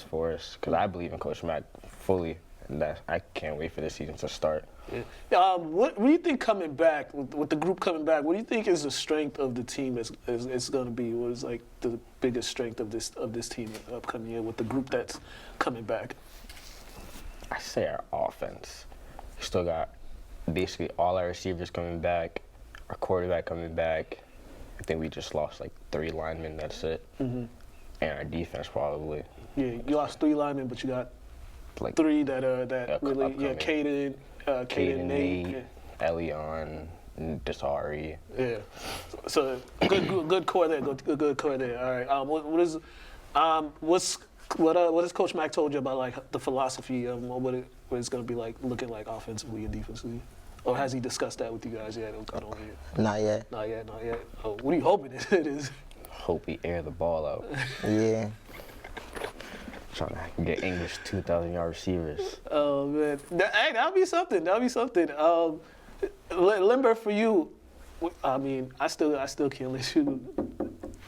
for us. Because I believe in Coach Mack fully, and that I can't wait for this season to start. Yeah. What do you think coming back, with the group coming back, what do you think is the strength of the team is going to be? What is like the biggest strength of this team upcoming year with the group that's coming back? I say our offense. We still got basically all our receivers coming back, our quarterback coming back. I think we just lost like 3 linemen, that's it. And our defense probably. Yeah, you lost 3 linemen, but you got like 3 that really, Caden, Nate, Elion, Zimari. Yeah. So good core there. Good core there. All right. What has Coach Mack told you about like the philosophy of what it's going to be like looking like offensively and defensively? Or has he discussed that with you guys yet? Not yet. Not yet. Oh, what are you hoping it is? Hope we air the ball out. Yeah. Trying to get English 2,000-yard receivers. Oh man, that'll be something. Limbert, for you, I mean, I still can't let you.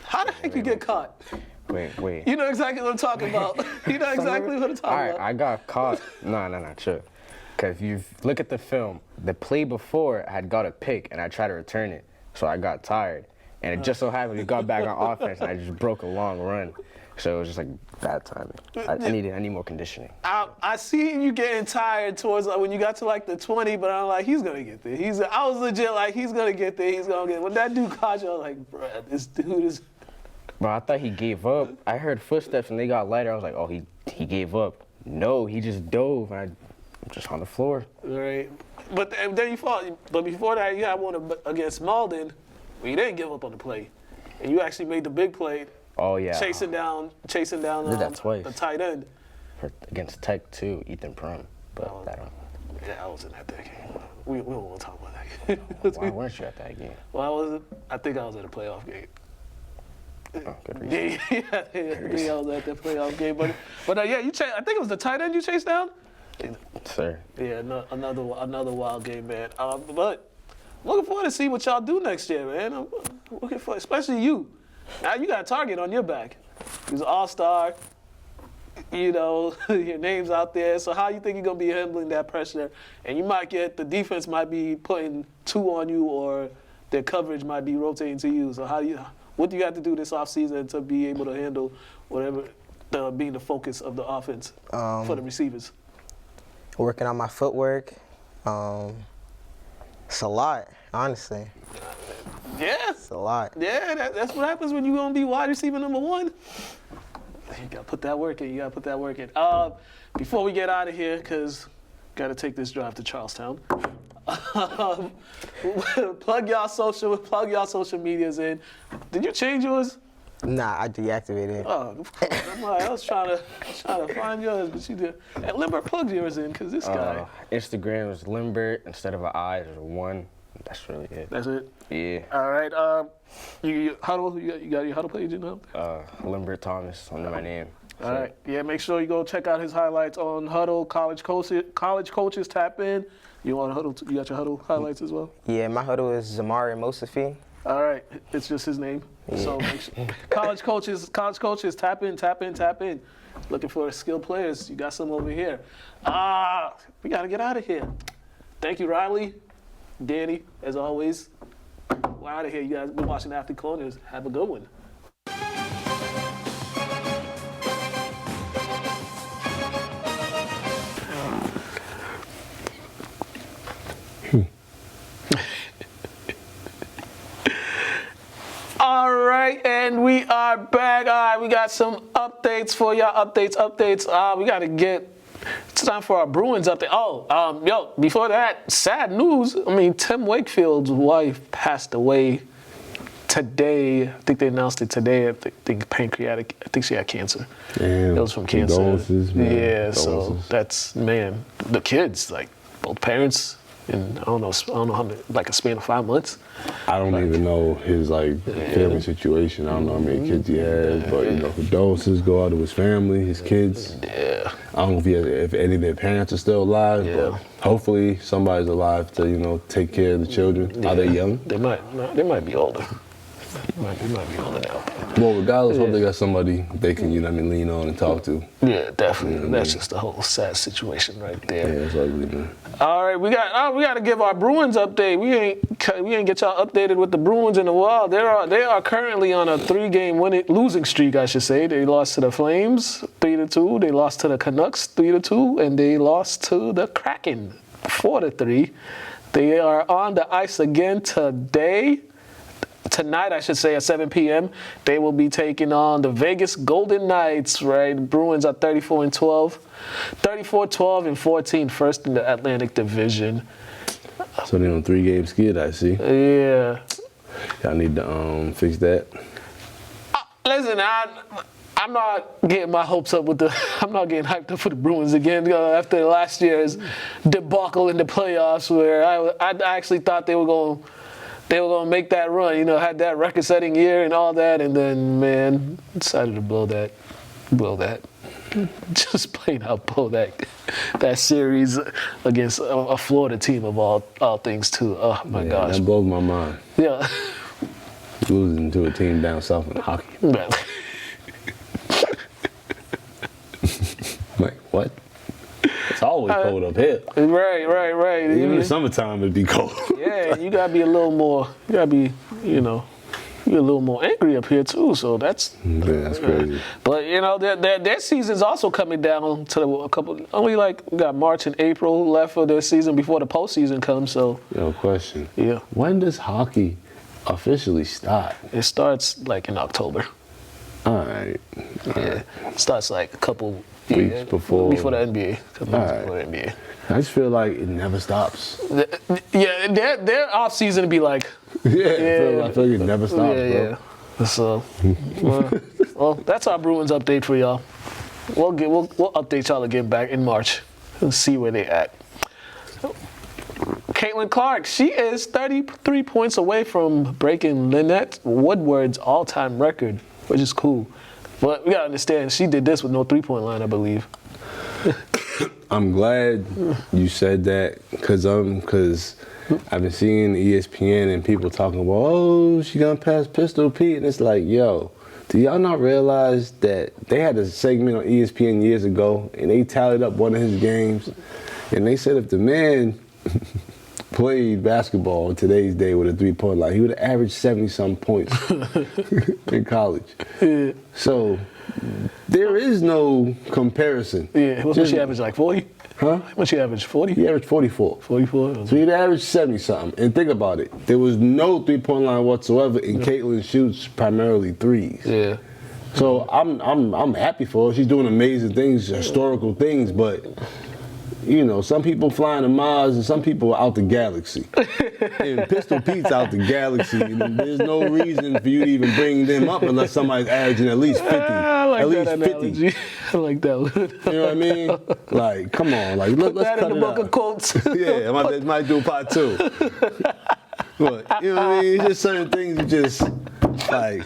How the heck you get caught? Wait. You know exactly what I'm talking about. You know exactly what I'm talking about. All right, about. I got caught. No, chill. Because if you look at the film, the play before I had got a pick and I tried to return it, so I got tired. And it just so happened we got back on offense and I just broke a long run. So it was just like bad timing. I need more conditioning. I see you getting tired towards when you got to like the 20, but I'm like, he's gonna get there. I was legit like, he's gonna get there. He's gonna get there. When that dude caught you, I was like, bruh, this dude is. Bro, I thought he gave up. I heard footsteps and they got lighter. I was like, oh, he gave up. No, he just dove. I'm just on the floor. Right. But then you fought. But before that, you had one against Malden, where you didn't give up on the play, and you actually made the big play. Oh yeah. Chasing down that twice. the tight end. Against Tech too, Ethan Prum. But that don't. Yeah, I wasn't at that game. We don't want to talk about that game. Why weren't you at that game? Why was it? I think I was at a playoff game. Oh, good reason. Yeah, I think I was at the playoff game. But yeah, I think it was the tight end you chased down? Sir. Yeah, another wild game, man. But looking forward to see what y'all do next year, man. I'm looking for, especially you. Now you got a target on your back. He's an all-star. You know, your name's out there. So how you think you're gonna be handling that pressure? And you might get the defense might be putting 2 on you, or their coverage might be rotating to you. So what do you have to do this offseason to be able to handle whatever being the focus of the offense for the receivers? Working on my footwork. It's a lot, honestly. Yeah. It's a lot. Yeah, that's what happens when you're going to be wide receiver number 1. You got to put that work in. Before we get out of here, because got to take this drive to Charlestown, plug y'all social medias in. Did you change yours? Nah, I deactivated it. Oh, of course. I was trying to find yours, but you did. And Limbert plugged yours in, because this guy. Instagram is Limbert. Instead of an I, there's a 1. That's really it. That's it? Yeah. All right. You got your Huddle page in now? Limbert Thomas, under my name. All right. Yeah, make sure you go check out his highlights on Huddle. College coaches tap in. You want Huddle? You got your Huddle highlights as well? Yeah, my Huddle is Zimari Omosefe. All right. It's just his name. Yeah. So make sure. College coaches tap in. Looking for skilled players. You got some over here. We got to get out of here. Thank you, Riley. Danny, as always. We're out of here. You guys been watching After Corners. Have a good one. All right, and we are back. All right, we got some updates for y'all. Updates. We got to get. It's time for our Bruins update. Before that, sad news. I mean, Tim Wakefield's wife passed away today. I think they announced it today. I think pancreatic. I think she had cancer. Damn. It was from cancer. Condolences, man. Yeah. So that's, man, the kids, like both parents, and I don't know how many, like a span of 5 months. I don't even know his family situation. I don't know how many kids he has, but condolences go out to his family, his kids. Yeah. I don't know if any of their parents are still alive, but hopefully somebody's alive to take care of the children. Are they young? They might be older. They might be older now. Well, regardless, hope they got somebody they can lean on and talk to. Yeah, definitely. That's just a whole sad situation right there. Yeah, it's ugly, man. All right, we got to give our Bruins update. We ain't get y'all updated with the Bruins in a while. They are currently on a 3-game losing streak, I should say. They lost to the Flames 3-2. They lost to the Canucks 3-2, and they lost to the Kraken 4-3. They are on the ice again tonight, I should say, at 7 p.m. They will be taking on the Vegas Golden Knights, right? The Bruins are 34-12 and 14, first in the Atlantic Division. So they're on 3-game skid, I see. Yeah. Y'all need to fix that. Listen, I'm not getting my hopes up I'm not getting hyped up for the Bruins again after last year's debacle in the playoffs, where I actually thought they were going to make that run, had that record-setting year and all that, and then, man, decided to blow that. Just plain out blow that series against a Florida team of all things, too. Oh, my gosh. That blows my mind. Yeah. Losing to a team down south in hockey. Like, what? It's always cold up here. Right. Even in the summertime, it'd be cold. Yeah, you gotta be a little more. You gotta be, you're a little more angry up here too. So that's crazy. But their season's also coming down to a couple. Only we got March and April left for their season before the postseason comes. So. Question. Yeah. When does hockey officially start? It starts in October. All right. Yeah. It starts a couple weeks before the NBA. Before the NBA. I just feel like it never stops. Yeah, their off season would be like. I feel like it never stops, bro. Yeah. So, well, that's our Bruins update for y'all. We'll update y'all again back in March and see where they at. Caitlin Clark, she is 33 points away from breaking Lynette Woodward's all-time record, which is cool. But we gotta understand, she did this with no three-point line, I believe. I'm glad you said that because I've been seeing ESPN and people talking about, oh, she gonna pass Pistol Pete, and it's like, yo, do y'all not realize that they had a segment on ESPN years ago and they tallied up one of his games, and they said if the man played basketball in today's day with a three-point line, he would have averaged 70-some points in college. Yeah. So there is no comparison. Yeah, what she averaged, like 40? Huh? How much she averaged, 40? He averaged 44. 44? So he'd averaged 70-something. And think about it. There was no three-point line whatsoever, and Caitlin shoots primarily threes. Yeah. So I'm happy for her. She's doing amazing things, historical things, but you know, some people flying to Mars and some people are out the galaxy. And Pistol Pete's out the galaxy. And there's no reason for you to even bring them up unless somebody's averaging at least 50. I like at least that 50. analogy. I like that one. You know what I mean? Like, come on. Like, let's that cut in the it book out. of quotes. Yeah, I might do a part 2. But, you know what I mean? It's just certain things you just, like,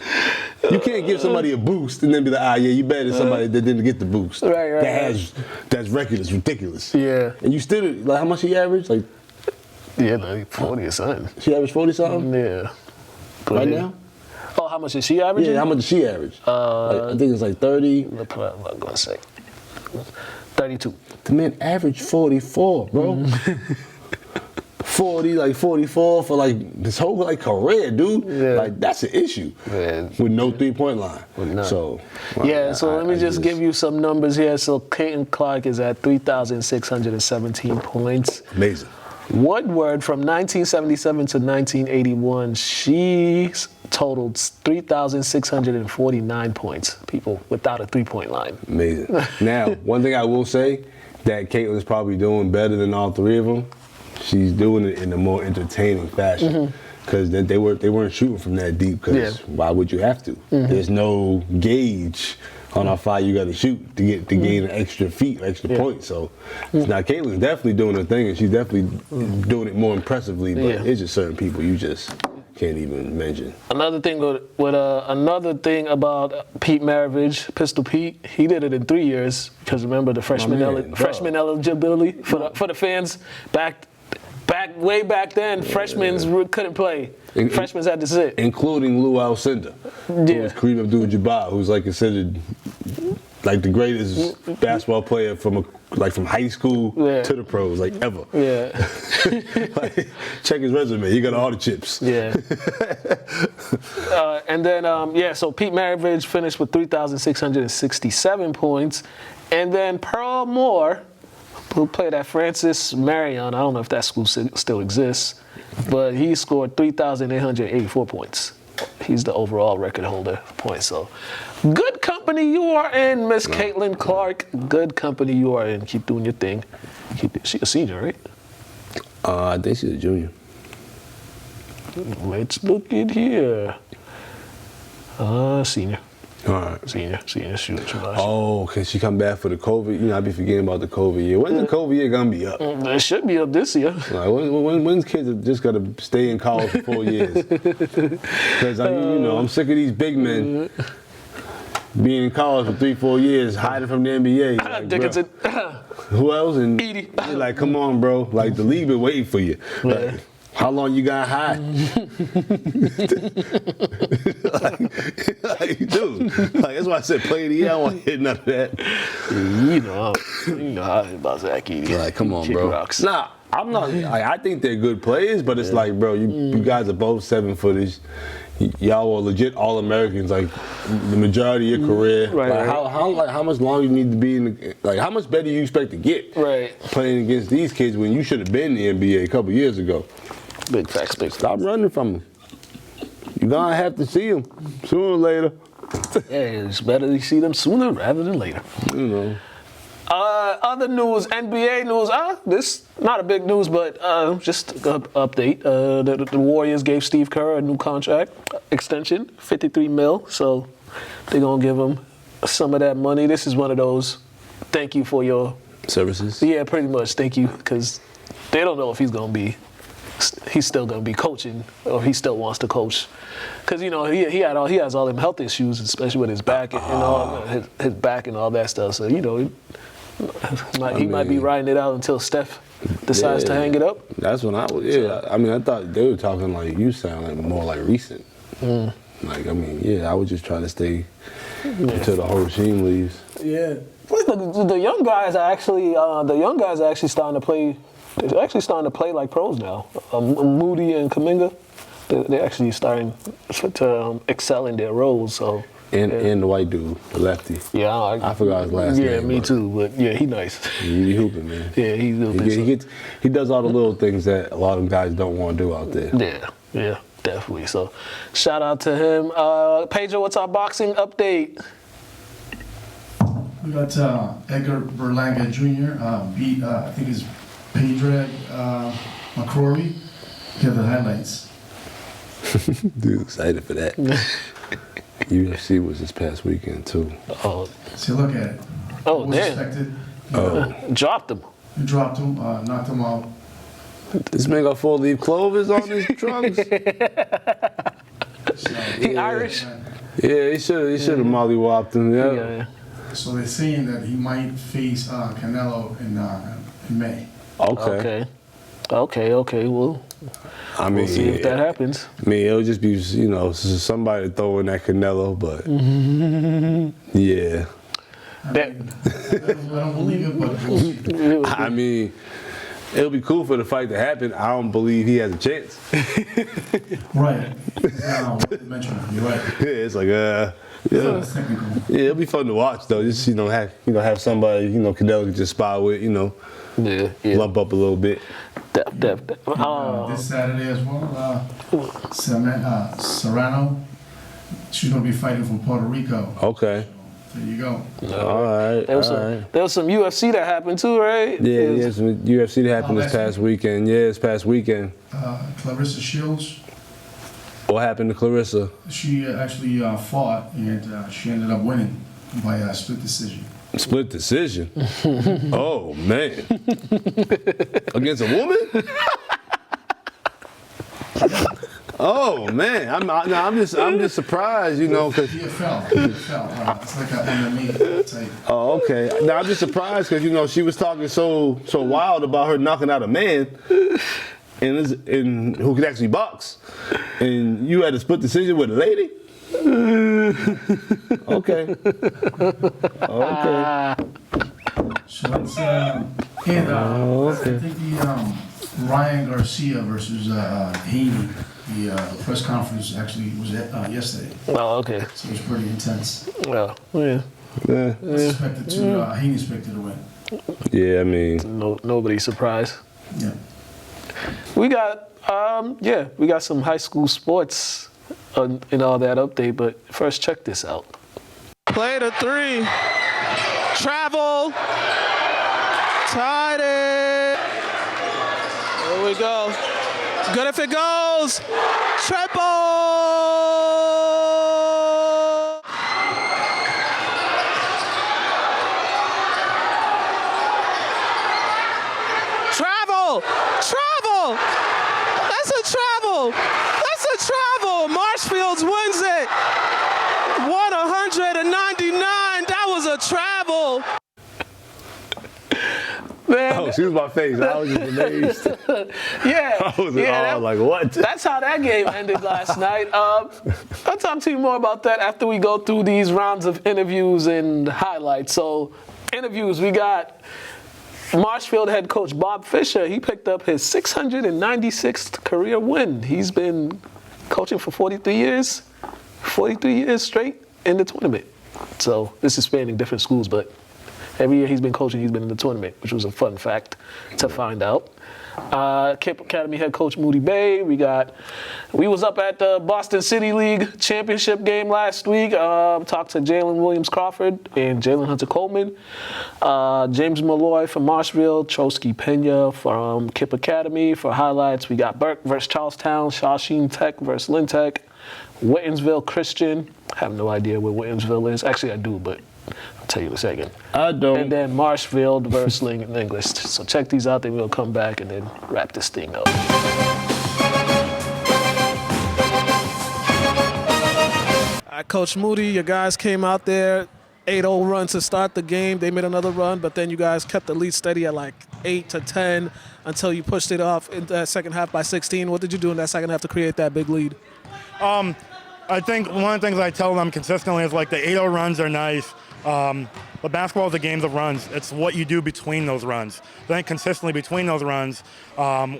you can't give somebody a boost and then be like, yeah, you better than somebody that didn't get the boost. Right. That's record is ridiculous. Yeah. And you still, like, how much she averaged? Like, yeah, like 40 or something. she averaged 40-something? Yeah. Right now? Oh, how much is she averaging? Yeah, how much did she average? I think it's like 30. I'm going to say 32. The man averaged 44, bro. 40, like 44 for like this whole like career, dude. Yeah. Like that's an issue with no three-point line. So yeah, so let me just give you some numbers here. So Caitlin Clark is at 3,617 points. Amazing. Woodward from 1977 to 1981, she totaled 3,649 points. People without a three-point line. Amazing. Now, one thing I will say that Caitlin's probably doing better than all three of them. She's doing it in a more entertaining fashion because they weren't shooting from that deep. Because why would you have to? There's no gauge on how far you got to shoot to gain an extra feet, extra points. So now Caitlin's definitely doing her thing, and she's definitely doing it more impressively. But it's just certain people you just can't even mention. Another thing another thing about Pete Maravich, Pistol Pete, he did it in 3 years because remember the freshman eligibility for the fans way back then, freshmen couldn't play. Freshmen had to sit. Including Lou Alcindor, who was Kareem Abdul-Jabbar, who's like considered like the greatest basketball player from high school to the pros, like ever. Yeah. Like, check his resume. He got all the chips. Yeah. And then so Pete Maravich finished with 3,667 points, and then Pearl Moore, who played at Francis Marion. I don't know if that school still exists, but he scored 3,884 points. He's the overall record holder for points. So, good company you are in, Miss Caitlin Clark. Good company you are in. Keep doing your thing. She's a senior, right? I think she's a junior. Let's look in here. Senior. All right. Senior. Oh, can she come back for the COVID? You know, I be forgetting about the COVID year. When's the COVID year gonna be up? It should be up this year. Like, when's kids just gotta stay in college for 4 years? Because I'm sick of these big men being in college for 3-4 years, hiding from the NBA. Like, Dickinson. Who else? And Edie. you're like, come on, bro. Like the league been waiting for you. Like, how long you got hide? like, dude. Like, that's why I said play of the year. I don't want to hit none of that. You know how about Zach Edie. Like, come on, bro. Rocks. Nah, I'm not. Like, I think they're good players, but it's like, bro, you guys are both 7-footers. Y'all were legit All-Americans, like the majority of your career. Right, like, how much longer you need to be in the, like how much better do you expect to get playing against these kids when you should have been in the NBA a couple years ago? Big facts. Stop running from them. You're gonna have to see them sooner or later. Yeah, it's better to see them sooner rather than later. You know. Other news, NBA news. This not a big news, but just an update. The Warriors gave Steve Kerr a new contract extension, $53 million. So they're gonna give him some of that money. This is one of those. Thank you for your services. Yeah, pretty much. Thank you, because they don't know if he's gonna be he's still going to be coaching, or he still wants to coach, because you know he has all them health issues, especially with his back and all his back and all that stuff. So you know, he might be riding it out until Steph decides to hang it up. That's when I was. Yeah, I mean, I thought they were talking like you sound like more like recent. Like I mean, yeah, I would just try to stay until the whole regime leaves. Yeah. The young guys are actually starting to play. They're actually starting to play like pros now. Moody and Kuminga, they're actually starting to excel in their roles. So and the white dude, the lefty. Yeah, I forgot his last name. Yeah, me too. But yeah, he nice. He hooping, man. Yeah, he's hooping. He does all the little things that a lot of them guys don't want to do out there. Yeah, definitely. So shout out to him. Pedro, what's our boxing update? We got Edgar Berlanga Jr. Beat, I think it's Pedro McCrory. Here are the highlights. Dude, excited for that. UFC was this past weekend too. Oh, See, look at it. Oh, was damn. expected. Dropped him. You dropped him, knocked him out. This man got 4-leaf clovers on his trunks. So, He Irish. Yeah, he should have mollywopped him. Yeah. So they're saying that he might face Canelo in May. Okay. Well, I mean, we'll see if that happens. I mean, it'll just be, somebody throwing that Canelo, but yeah. I don't believe it, but we'll see. I mean, it'll be cool for the fight to happen. I don't believe he has a chance. Right. You're right. Yeah, it's like, yeah. It's technical. Yeah, it'll be fun to watch though. Just have somebody Canelo can just spar with, Yeah. lump up a little bit. This Saturday as well, Serrano. She's gonna be fighting from Puerto Rico. Okay. There you go. All right. There was some UFC that happened too, right? Yeah, some UFC that happened this past weekend. Yeah, this past weekend. Clarissa Shields. What happened to Clarissa? She actually fought, and she ended up winning by a split decision. Split decision? Oh, man. Against a woman? Oh, man. I'm just surprised, because... PFL. It's like an MMA type. Oh, okay. Now, I'm just surprised because, she was talking so wild about her knocking out a man and who could actually box. And you had a split decision with a lady? Okay. So let's I think the Ryan Garcia versus Haney, the press conference actually was yesterday. Oh, okay. So it was pretty intense. Well, yeah. Haney expected to win. Yeah, I mean, Nobody's surprised. Yeah. We got some high school sports in all that update, but first check this out. Play the 3. Travel. Tied it. Here we go. Good if it goes. Triple. Travel. That's a travel. Marshfields wins it. 199. That was a travel. Man. Oh, excuse my face. I was just amazed. Yeah. I was like, what? That's how that game ended last night. I'll talk to you more about that after we go through these rounds of interviews and highlights. So, interviews, we got Marshfield head coach Bob Fisher. He picked up his 696th career win. He's been coaching for 43 years straight in the tournament. So this is spanning different schools, but every year he's been coaching, he's been in the tournament, which was a fun fact to find out. Cape Academy head coach Moody Bay. We was up at the Boston City League championship game last week. Talked to Jalen Williams Crawford and Jalen Hunter Coleman. James Malloy from Marshville, Trotsky Pena from Cape Academy. For highlights, we got Burke versus Charlestown, Shawsheen Tech versus Lynn Tech, Whitensville Christian. I have no idea where Whitensville is. Actually, I do, but I'll tell you in a second. I don't. And then Marshfield versus Lynn English. So check these out, then we'll come back and then wrap this thing up. Coach Moody, your guys came out there, 8-0 run to start the game. They made another run, but then you guys kept the lead steady at like 8-10 until you pushed it off in the second half by 16. What did you do in that second half to create that big lead? I think one of the things I tell them consistently is like the 8-0 runs are nice. But basketball is a game of runs. It's what you do between those runs. I think consistently between those runs,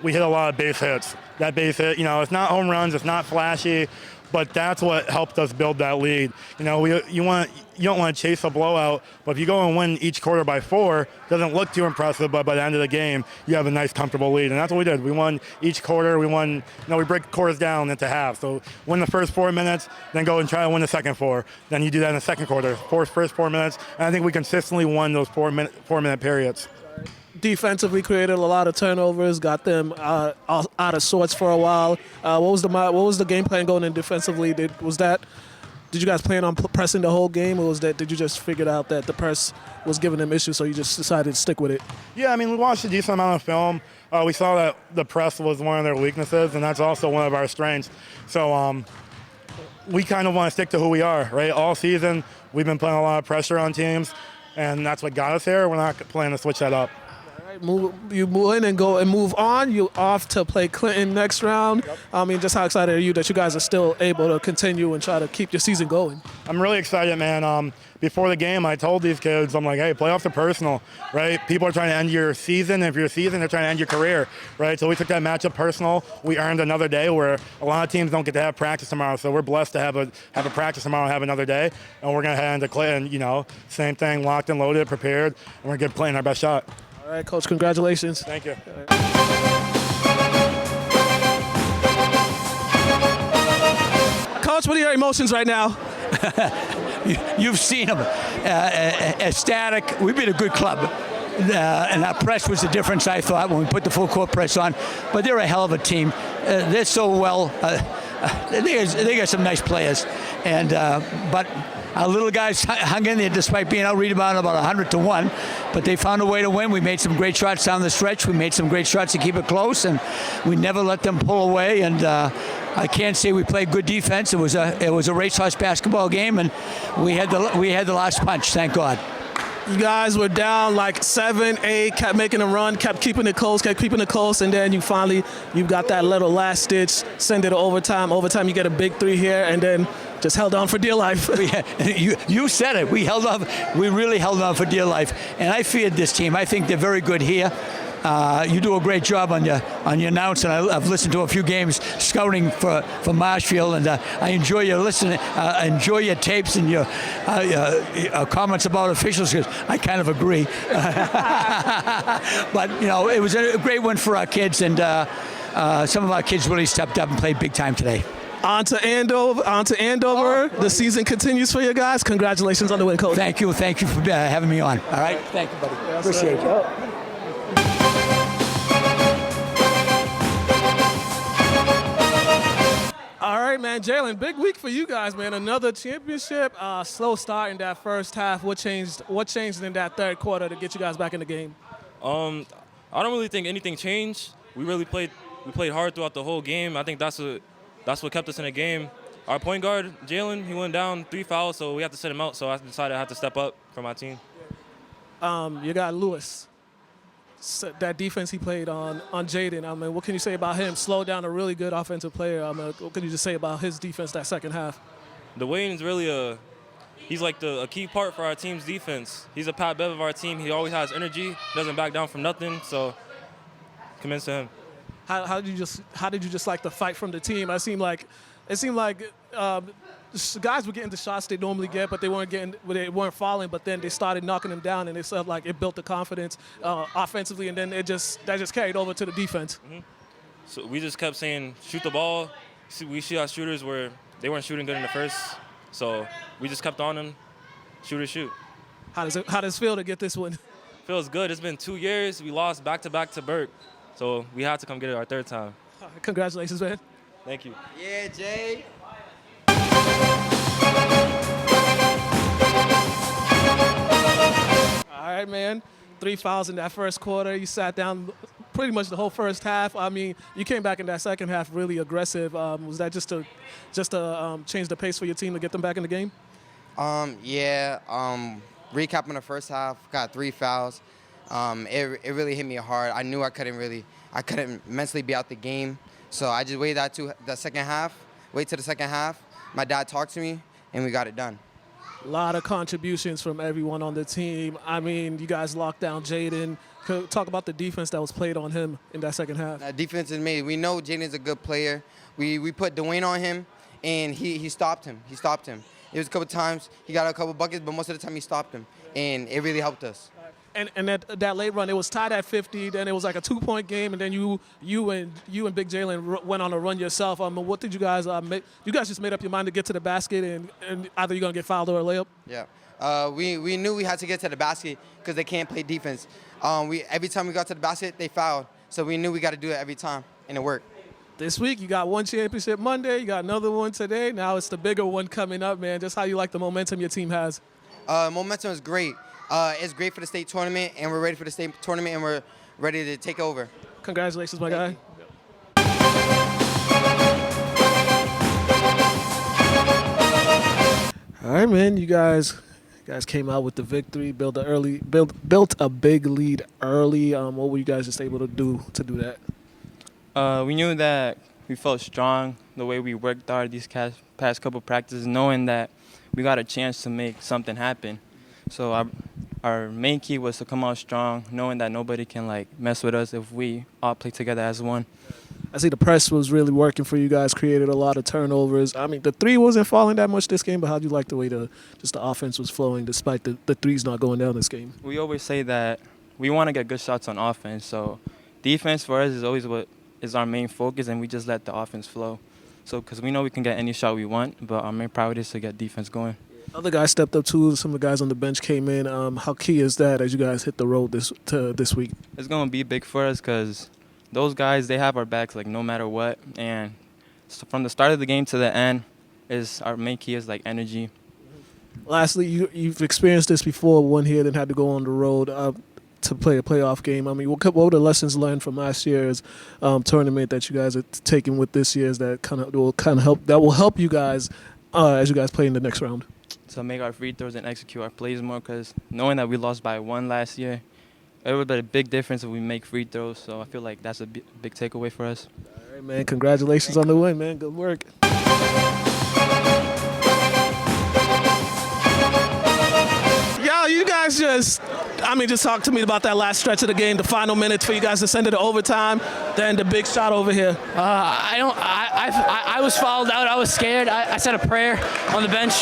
we hit a lot of base hits. That base hit, it's not home runs, it's not flashy, but that's what helped us build that lead. You don't want to chase a blowout, but if you go and win each quarter by 4, it doesn't look too impressive, but by the end of the game, you have a nice, comfortable lead. And that's what we did. We won each quarter. We break quarters down into half. So win the first 4 minutes, then go and try to win the second 4. Then you do that in the second quarter, first 4 minutes. And I think we consistently won those 4-minute periods. Defensively created a lot of turnovers, got them out of sorts for a while. What was the game plan going in defensively? Did you guys plan on pressing the whole game, or did you just figure out that the press was giving them issues, so you just decided to stick with it? Yeah, we watched a decent amount of film. We saw that the press was one of their weaknesses, and that's also one of our strengths. So we kind of want to stick to who we are, right? All season, we've been putting a lot of pressure on teams, and that's what got us here. We're not planning to switch that up. You move in and go and move on. You off to play Clinton next round. Yep. Just how excited are you that you guys are still able to continue and try to keep your season going? I'm really excited, man. Before the game, I told these kids, I'm like, hey, playoffs are personal, right? People are trying to end your season. If your season, they're trying to end your career, right? So we took that matchup personal. We earned another day where a lot of teams don't get to have practice tomorrow. So we're blessed to have a practice tomorrow and have another day. And we're going to head into Clinton, same thing, locked and loaded, prepared, and we're going to give Clinton our best shot. All right, Coach, congratulations. Thank you. Coach, what are your emotions right now? You've seen them. Ecstatic. We've been a good club. And our press was the difference, I thought, when we put the full court press on. But they're a hell of a team. They're so well. They got some nice players. But our little guys hung in there despite being out about 100-1, but they found a way to win. We made some great shots down the stretch. We made some great shots to keep it close, and we never let them pull away. And I can't say we played good defense. It was a racehorse basketball game, and we had the last punch. Thank God. You guys were down like 7-8, kept making a run, kept keeping it close, and then you got that little last stitch, send it to overtime. Overtime, you get a big 3 here, and then just held on for dear life. You said it. We held on. We really held on for dear life. And I feared this team. I think they're very good here. You do a great job on your announcing. I've listened to a few games scouting for Marshfield, and I enjoy your listening. Enjoy your tapes and your comments about officials, because I kind of agree. But it was a great win for our kids, and some of our kids really stepped up and played big time today. On to Andover. The season continues for you guys. Congratulations on the win, Coach. Thank you for having me on. All right, thank you, buddy. Appreciate you. All right, man. Jalen, big week for you guys, man. Another championship. Slow start in that first half. What changed in that third quarter to get you guys back in the game? I don't really think anything changed. We played hard throughout the whole game. I think that's what kept us in the game. Our point guard, Jalen, he went down 3 fouls, so we have to sit him out. So I decided I had to step up for my team. You got Lewis. That defense he played on Jaden. What can you say about him? Slowed down a really good offensive player. What can you just say about his defense that second half? Dwayne's really he's like a key part for our team's defense. He's a Pat Bev of our team. He always has energy, doesn't back down from nothing. So, commend to him. How did you just like the fight from the team? It seemed like guys were getting the shots they normally get, but they weren't falling. But then they started knocking them down, and it felt like it built the confidence offensively, and then that just carried over to the defense. Mm-hmm. So we just kept saying, shoot the ball. We see our shooters where they weren't shooting good in the first, so we just kept on them, shoot. How does it feel to get this one? Feels good. It's been 2 years. We lost back-to-back to Burke, so we had to come get it our third time. Congratulations, man. Thank you. Yeah, Jay. All right, man. 3 fouls in that first quarter. You sat down, pretty much the whole first half. I mean, you came back in that second half really aggressive. Was that just to change the pace for your team to get them back in the game? Yeah. Recapping the first half, got 3 fouls. It really hit me hard. I knew I couldn't mentally be out the game. So I just waited to the second half. Wait till the second half. My dad talked to me, and we got it done. A lot of contributions from everyone on the team. I mean, you guys locked down Jaden. Talk about the defense that was played on him in that second half. Defense is made. We know Jaden's a good player. We put Dwayne on him, and he stopped him. It was a couple times. He got a couple buckets, but most of the time he stopped him, and it really helped us. And that late run, it was tied at 50. Then it was like a 2-point game, and then you and Big Jalen went on a run yourself. What did you guys make? You guys just made up your mind to get to the basket, and either you're gonna get fouled or a layup. Yeah, we knew we had to get to the basket because they can't play defense. Every time we got to the basket, they fouled, so we knew we got to do it every time, and it worked. This week, you got one championship Monday, you got another one today. Now it's the bigger one coming up, man. Just how you like the momentum your team has? Momentum is great. It's great for the state tournament, and we're ready for the state tournament, and we're ready to take over. Congratulations, my guy. All right, man. You guys came out with the victory, built a big lead early. What were you guys just able to do that? We knew that we felt strong the way we worked hard these past couple practices, knowing that we got a chance to make something happen. So our main key was to come out strong, knowing that nobody can mess with us if we all play together as one. I see the press was really working for you guys, created a lot of turnovers. I mean, the three wasn't falling that much this game, but how'd you like the way the offense was flowing despite the threes not going down this game? We always say that we want to get good shots on offense, so defense for us is always what is our main focus, and we just let the offense flow. So because we know we can get any shot we want, but our main priority is to get defense going. Other guys stepped up too. Some of the guys on the bench came in. How key is that as you guys hit the road this week? It's going to be big for us because those guys, they have our backs no matter what. And so from the start of the game to the end, our main key is energy. Lastly, you've experienced this before, won here, then had to go on the road to play a playoff game. I mean, what were the lessons learned from last year's tournament that you guys are taking with this year's that will help you guys as you guys play in the next round? To make our free throws and execute our plays more, because knowing that we lost by 1 last year, it would be a big difference if we make free throws. So I feel like that's a big takeaway for us. All right, man. Congratulations on the win, man. Good work. Yo, you guys just talk to me about that last stretch of the game, the final minutes for you guys to send it to overtime, then the big shot over here. I was fouled out. I was scared. I said a prayer on the bench.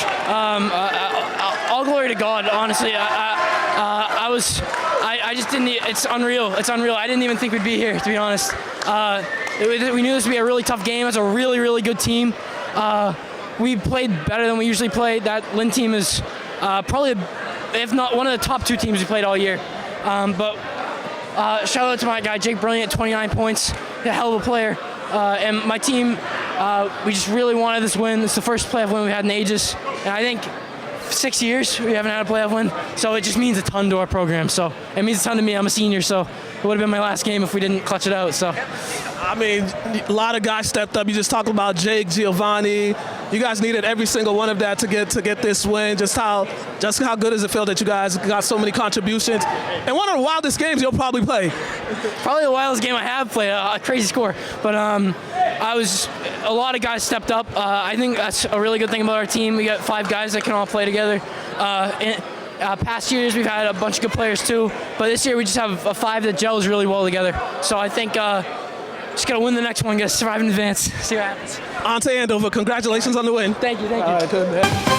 All glory to God, honestly. I just didn't. It's unreal. It's unreal. I didn't even think we'd be here, to be honest. We knew this would be a really tough game. It's a really, really good team. We played better than we usually play. That Lynn team is probably, if not one of the top 2 teams we played all year. But shout out to my guy, Jake Brilliant, 29 points. He's a hell of a player. And my team, we just really wanted this win. It's the first playoff win we've had in ages. And I think 6 years we haven't had a playoff win. So it just means a ton to our program. So it means a ton to me. I'm a senior, so it would have been my last game if we didn't clutch it out. So, I mean, a lot of guys stepped up. You just talked about Jake, Giovanni. You guys needed every single one of that to get this win. Just how good does it feel that you guys got so many contributions? And one of the wildest games you'll probably play. Probably the wildest game I have played. A crazy score, but a lot of guys stepped up. I think that's a really good thing about our team. We got 5 guys that can all play together. Past years we've had a bunch of good players too, but this year we just have a 5 that gels really well together. So I think just gotta win the next one, gotta survive in advance, see what happens. On to Andover, congratulations on the win. Thank you. All right, good, man.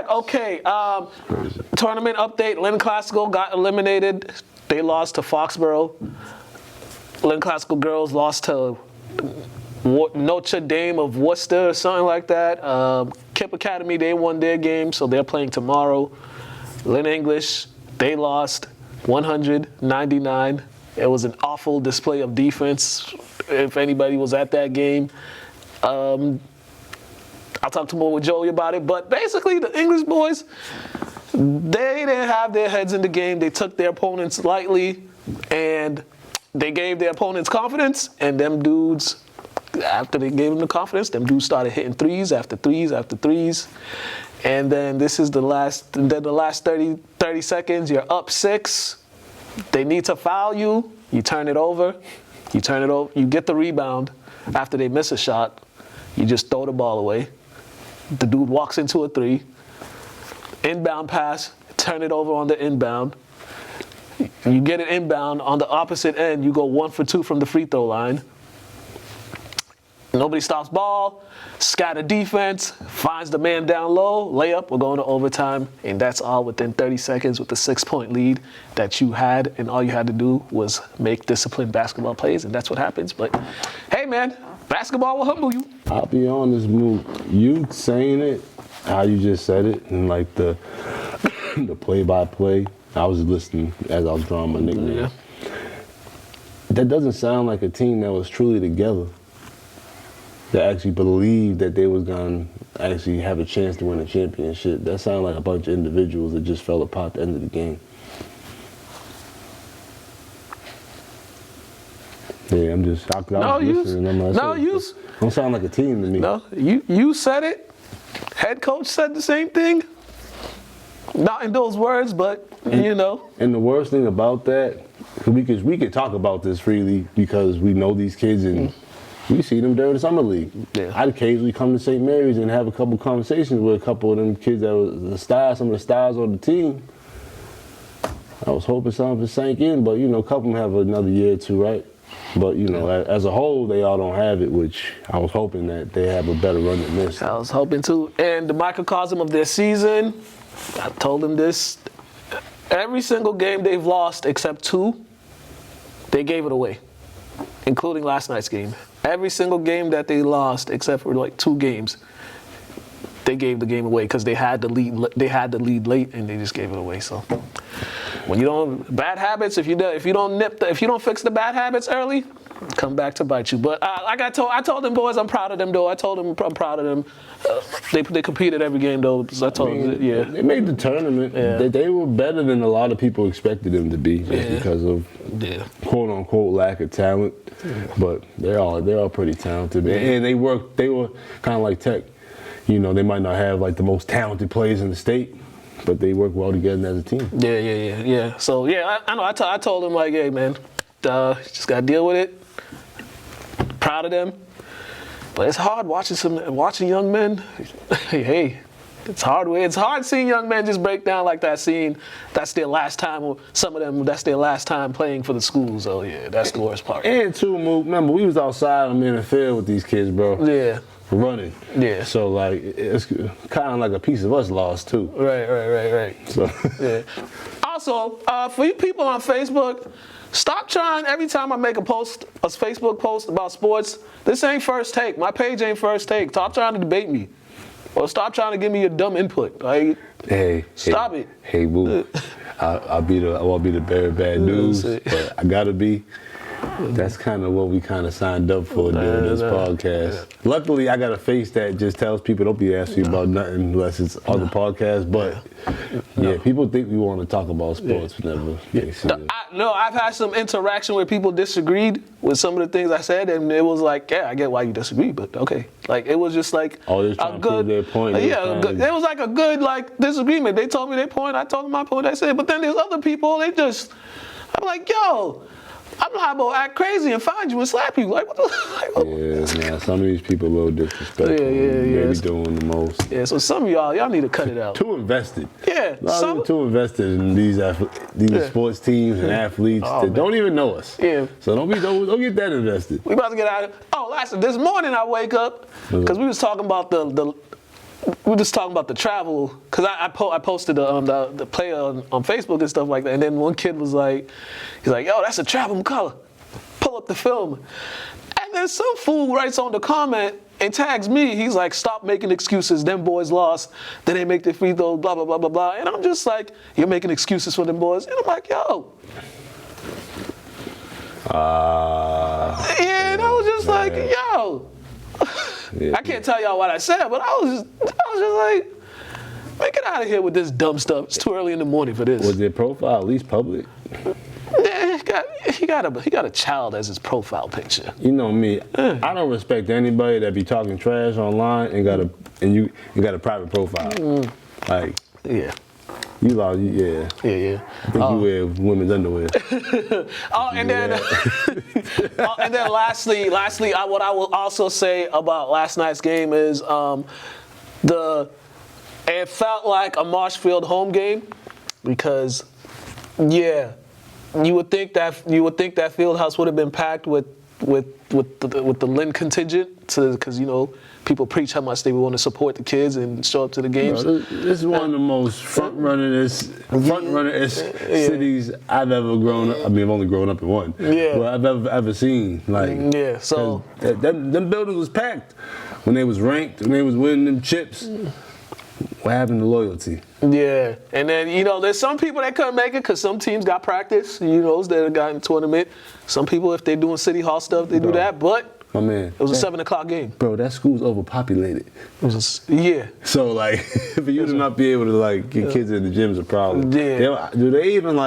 back. Okay. Tournament update. Lynn Classical got eliminated. They lost to Foxborough. Lynn Classical girls lost to Notre Dame of Worcester or something like that. Kip Academy, they won their game, so they're playing tomorrow. Lynn English, they lost 199. It was an awful display of defense if anybody was at that game. I'll talk more with Joey about it, but basically the English boys, they didn't have their heads in the game. They took their opponents lightly, and they gave their opponents confidence, and them dudes, after they gave them the confidence, them dudes started hitting threes after threes after threes. And then this is the last 30 seconds, you're up 6. They need to foul you. You turn it over. You get the rebound after they miss a shot. You just throw the ball away. The dude walks into a 3. Inbound pass, turn it over on the inbound. You get an inbound on the opposite end. You go 1 for 2 from the free throw line. Nobody stops ball. Scatter defense. Finds the man down low. Layup. We're going to overtime. And that's all within 30 seconds with the 6-point lead that you had. And all you had to do was make disciplined basketball plays. And that's what happens. But, hey, man, basketball will humble you. I'll be honest, Mook. You saying it, how you just said it, and like the play-by-play, I was listening as I was drawing my nickname. Yeah. That doesn't sound like a team that was truly together, that actually believed that they was going to actually have a chance to win a championship. That sounded like a bunch of individuals that just fell apart at the end of the game. Yeah, I'm just, I was listening. I'm like, don't sound like a team to me. No, you said it. Head coach said the same thing. Not in those words, but you know. And the worst thing about that, we could talk about this freely because we know these kids and we see them during the summer league. Yeah. I'd occasionally come to St. Mary's and have a couple conversations with a couple of them kids that was some of the stars on the team. I was hoping some of it sank in, but a couple of them have another year or 2, right? But, as a whole, they all don't have it, which I was hoping that they have a better run than this. I was hoping to. And the microcosm of their season, I told them this, every single game they've lost except 2, they gave it away, including last night's game. Every single game that they lost except for like 2 games, they gave the game away because they had the lead. They had the lead late and they just gave it away. So when you don't bad habits, if you don't fix the bad habits early, come back to bite you. But I told them boys, I'm proud of them though. I told them I'm proud of them. They competed every game though. So I told them, yeah. They made the tournament. Yeah. They were better than a lot of people expected them to be because of quote unquote lack of talent. Yeah. But they're all pretty talented. Yeah. And they were kind of like Tech. They might not have like the most talented players in the state, but they work well together as a team. Yeah. So I know. I told them like, hey man, just gotta deal with it. Proud of them, but it's hard watching young men. Hey, it's hard. It's hard seeing young men just break down like that. Seeing that's their last time, or some of them that's their last time playing for the schools. So yeah, that's the worst part. And too, Mook, remember we was outside in the field with these kids, bro. Yeah. Running. Yeah. So like it's kind of like a piece of us lost too. Right. So yeah. Also, for you people on Facebook, stop trying every time I make a Facebook post about sports. This ain't First Take. My page ain't First Take. Stop trying to debate me, or stop trying to give me your dumb input. Like, stop it. Hey, boo. I won't be the bearer of bad news, but I gotta be. That's kind of what we kind of signed up for during this podcast. Yeah. Luckily, I got a face that just tells people don't be asking about nothing unless it's on the podcast. But people think we want to talk about sports whenever they see it. I've had some interaction where people disagreed with some of the things I said, and it was like, yeah, I get why you disagree, but okay. Like it was just like they're trying to prove their point. It was like a good disagreement. They told me their point, I told them my point. I said, but then there's other people. I'm like, yo. I'm not going to act crazy and find you and slap you. Like, what the Yeah, some of these people a little disrespectful. Yeah. They doing the most. Yeah, so some of y'all need to cut it out. Too invested. Yeah. Too invested in these sports teams and athletes that don't even know us. Yeah. So don't get that invested. We about to get out of it. Oh, this morning I wake up, because we was talking about we're just talking about the travel, because I posted the play on Facebook and stuff like that, and then one kid was like, he's like, yo, that's a travel Mukala. Pull up the film. And then some fool writes on the comment and tags me. He's like, stop making excuses. Them boys lost. They didn't make the free throws, blah, blah, blah, blah, blah. And I'm just like, you're making excuses for them boys? And I'm like, yo. Yeah, and I was just like, yo. Yeah. I can't tell y'all what I said, but I was just like, man, get out of here with this dumb stuff. It's too early in the morning for this. Was their profile at least public? Yeah, he got a child as his profile picture. You know me, I don't respect anybody that be talking trash online and got a private profile. Like, yeah. You lost, yeah. Yeah. I think you wear women's underwear. And then lastly, what I will also say about last night's game is it felt like a Marshfield home game because, yeah, you would think that field house would have been packed with the Lynn contingent, because people preach how much they want to support the kids and show up to the games. Bro, this is one of the most front runner cities I've ever grown up. I mean, I've only grown up in one. Yeah. But I've ever seen. Like, yeah. So them buildings was packed when they was ranked, when they was winning them chips. What happened to loyalty? Yeah, and then there's some people that couldn't make it because some teams got practice. That got in the tournament. Some people, if they're doing City Hall stuff, they do that. But my man, it was a 7 o'clock game. Bro, that school's overpopulated. Yeah. So like, for you to not be able to get kids in the gym is a problem. Yeah. Do they even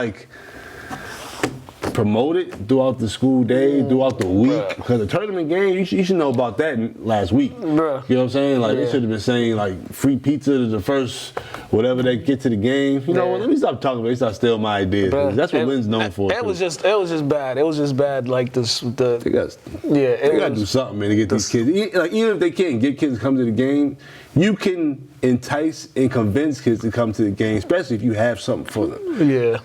promote it throughout the school day, throughout the week? Because the tournament game, you should know about that last week. Bruh. You know what I'm saying? They should have been saying free pizza to the first, whatever they get to the game. You know what? Let me stop talking about it. Stop stealing my ideas. That's what Lynn's known for. It was just bad. It was just bad. They gotta do something, man, to get these kids. Even if they can't get kids to come to the game, you can entice and convince kids to come to the game, especially if you have something for them. Yeah.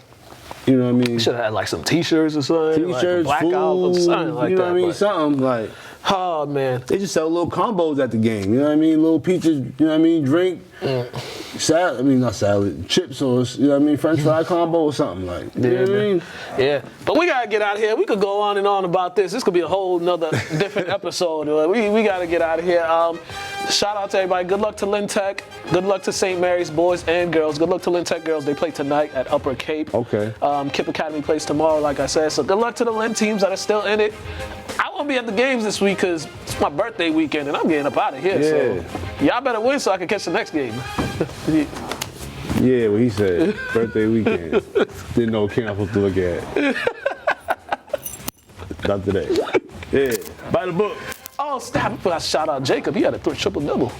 You know what I mean? Should have had some T-shirts or something. T-shirts, black food, album, something like that. You know what I mean? Something like. Oh man. They just sell little combos at the game. You know what I mean? Little pizzas. You know what I mean? Drink. Salad. I mean, not salad. Chip sauce. You know what I mean? French fry combo or something like. You know what I mean? Yeah. But we gotta get out of here. We could go on and on about this. This could be a whole nother different episode. We gotta get out of here. Shout out to everybody. Good luck to Lynn Tech. Good luck to St. Mary's boys and girls. Good luck to Lynn Tech girls. They play tonight at Upper Cape. Okay. Kip Academy plays tomorrow, like I said. So good luck to the Lynn teams that are still in it. I won't be at the games this week because it's my birthday weekend and I'm getting up out of here. Yeah. So y'all better win so I can catch the next game. Yeah, what he said. Birthday weekend. Didn't know what king I was supposed to look at. Not today. Yeah. Buy the book. Oh, stop. I shout out Jacob. He had a triple-double.